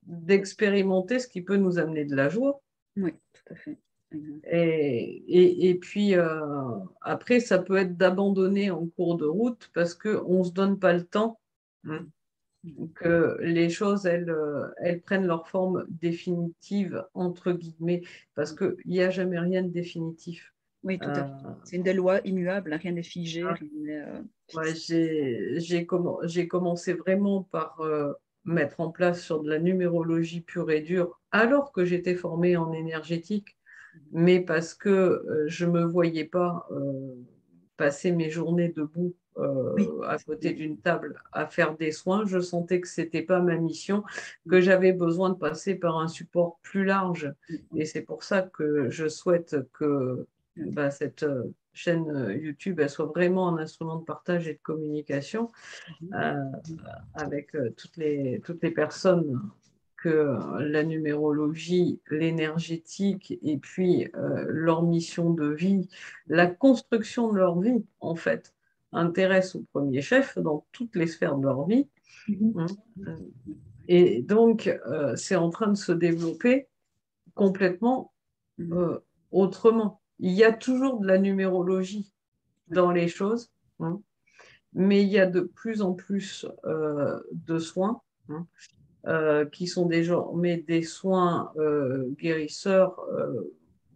d'expérimenter ce qui peut nous amener de la joie. Oui, tout à fait. Exact. Et puis, après, ça peut être d'abandonner en cours de route parce qu'on ne se donne pas le temps, hein, Mhm. que les choses, elles prennent leur forme définitive, entre guillemets, parce qu'il n'y a jamais rien de définitif. Oui, tout à Euh, fait. C'est une des lois immuables, hein, rien n'est figé, hein, rien n'est ouais, fixe. j'ai commencé vraiment par mettre en place sur de la numérologie pure et dure, alors que j'étais formée en énergétique, Mhm. mais parce que je ne me voyais pas passer mes journées debout Oui, à côté oui. d'une table à faire des soins. Je sentais que ce n'était pas ma mission, que Oui, j'avais besoin de passer par un support plus large. oui, Et oui. c'est pour ça que je souhaite que Oui. bah, cette chaîne YouTube elle soit vraiment un instrument de partage et de communication Mhm. euh, Mhm. avec toutes les personnes que la numérologie, l'énergétique et puis leur mission de vie, la construction de leur vie, en fait, intéresse au premier chef dans toutes les sphères de leur vie, Mhm. hein. Et donc, c'est en train de se développer complètement Mhm. euh, autrement. Il y a toujours de la numérologie Oui. dans les choses, hein, mais il y a de plus en plus de soins, hein, qui sont désormais des soins guérisseurs,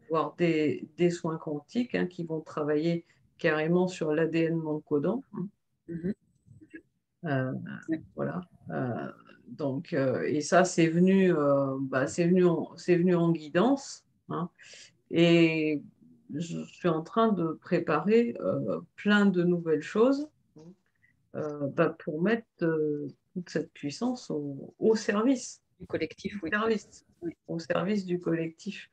voire des soins quantiques, hein, qui vont travailler carrément sur l'ADN non codant, hein. Mhm. Euh, Oui. voilà. Donc, et ça, c'est venu en guidance, hein. Et je suis en train de préparer plein de nouvelles choses pour mettre toute cette puissance au service, Du collectif, oui. service, Oui. au service du collectif.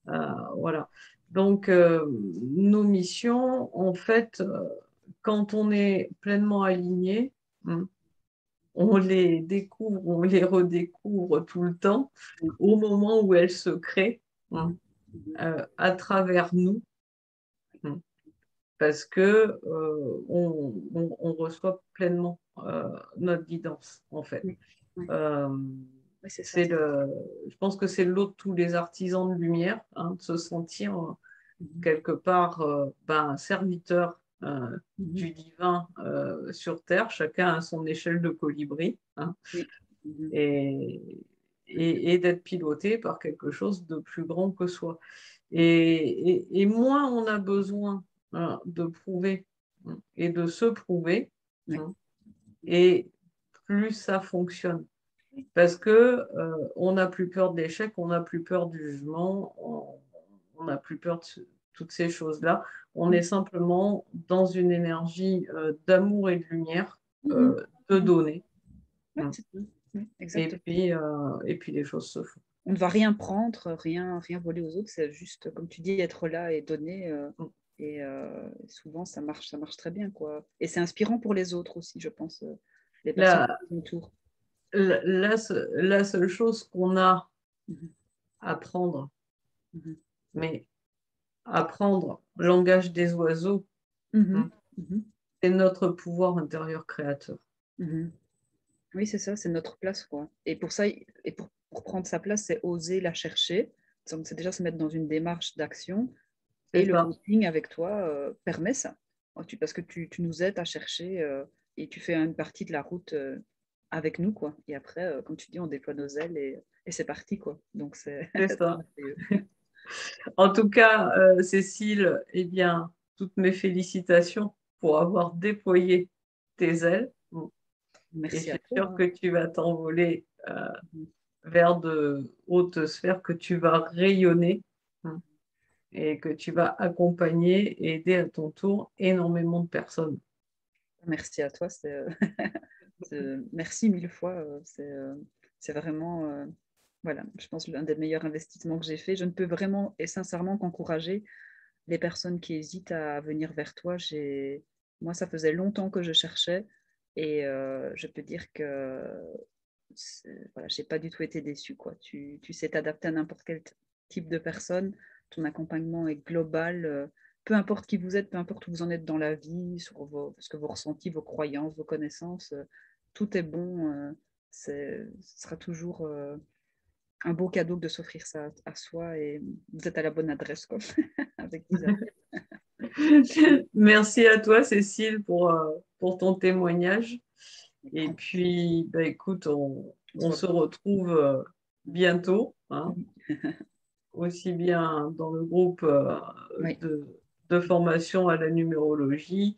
Voilà. Donc, nos missions, en fait, quand on est pleinement aligné, hein, on les découvre, on les redécouvre tout le temps Oui. au moment où elles se créent, hein, Mhm. Mhm. à travers nous. Hein. parce que on reçoit pleinement notre guidance, en fait. Oui, oui. Euh, Oui, c'est ça. je pense que c'est l'eau de tous les artisans de lumière, hein, de se sentir quelque part serviteur Mhm. du divin sur Terre. Chacun à son échelle de colibri, hein, Oui. Mhm. et, et d'être piloté par quelque chose de plus grand que soi. Et moins on a besoin de prouver et de se prouver, Oui. hein, et plus ça fonctionne. Parce que on n'a plus peur de l'échec, on n'a plus peur du jugement, on n'a plus peur de toutes ces choses-là. On est simplement dans une énergie d'amour et de lumière, Mhm. de Mhm. donner. Ouais, Mm. c'est ça. Oui, exactement. Et puis les choses se font. On ne va rien prendre, rien voler aux autres, c'est juste, comme tu dis, être là et donner. Mm. Et souvent, ça marche très bien, quoi. Et c'est inspirant pour les autres aussi, je pense, les personnes La, qui nous entourent. la seule chose qu'on a Mhm. à prendre, Mhm. mais apprendre le langage des oiseaux, Mhm. hein, Mhm. c'est notre pouvoir intérieur créateur. Mhm. Oui, c'est ça, c'est notre place, quoi. Et pour ça, pour prendre sa place, c'est oser la chercher. Donc, c'est déjà se mettre dans une démarche d'action. Et C'est le ça, coaching avec toi permet ça. Parce que tu nous aides à chercher et tu fais une partie de la route avec nous, quoi. Et après, comme tu dis, on déploie nos ailes et c'est parti, quoi. Donc, c'est c'est c'est ça. merveilleux. En tout cas, Cécile, eh bien, toutes mes félicitations pour avoir déployé tes ailes. Et je Merci à suis toi, sûre hein. que tu vas t'envoler vers de hautes sphères, que tu vas rayonner, hein, et que tu vas accompagner et aider à ton tour énormément de personnes. Merci à toi. Merci mille fois. C'est vraiment, voilà, je pense, l'un des meilleurs investissements que j'ai fait. Je ne peux vraiment et sincèrement qu'encourager les personnes qui hésitent à venir vers toi. Moi, ça faisait longtemps que je cherchais et je peux dire que voilà, j'ai pas du tout été déçue, quoi. Tu sais t'adapter à n'importe quel type de personne. Ton accompagnement est global. Peu importe qui vous êtes, peu importe où vous en êtes dans la vie, sur ce que vous ressentez, vos croyances, vos connaissances, tout est bon. Ce sera toujours un beau cadeau de s'offrir ça à soi et vous êtes à la bonne adresse, quoi, avec Isabelle. Merci à toi, Cécile, pour ton témoignage. Et puis, bah, écoute, On se on voit se bien. retrouve bientôt, hein, Oui. aussi bien dans le groupe Oui. de formation à la numérologie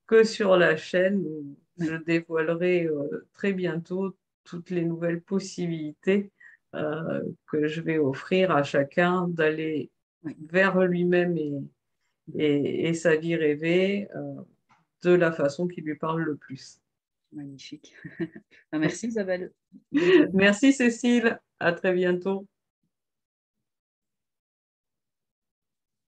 que sur la chaîne où je Oui. dévoilerai très bientôt toutes les nouvelles possibilités que je vais offrir à chacun d'aller Oui. vers lui-même et sa vie rêvée de la façon qui lui parle le plus. Magnifique. Merci Isabelle. Bonne journée. Merci Cécile, à très bientôt.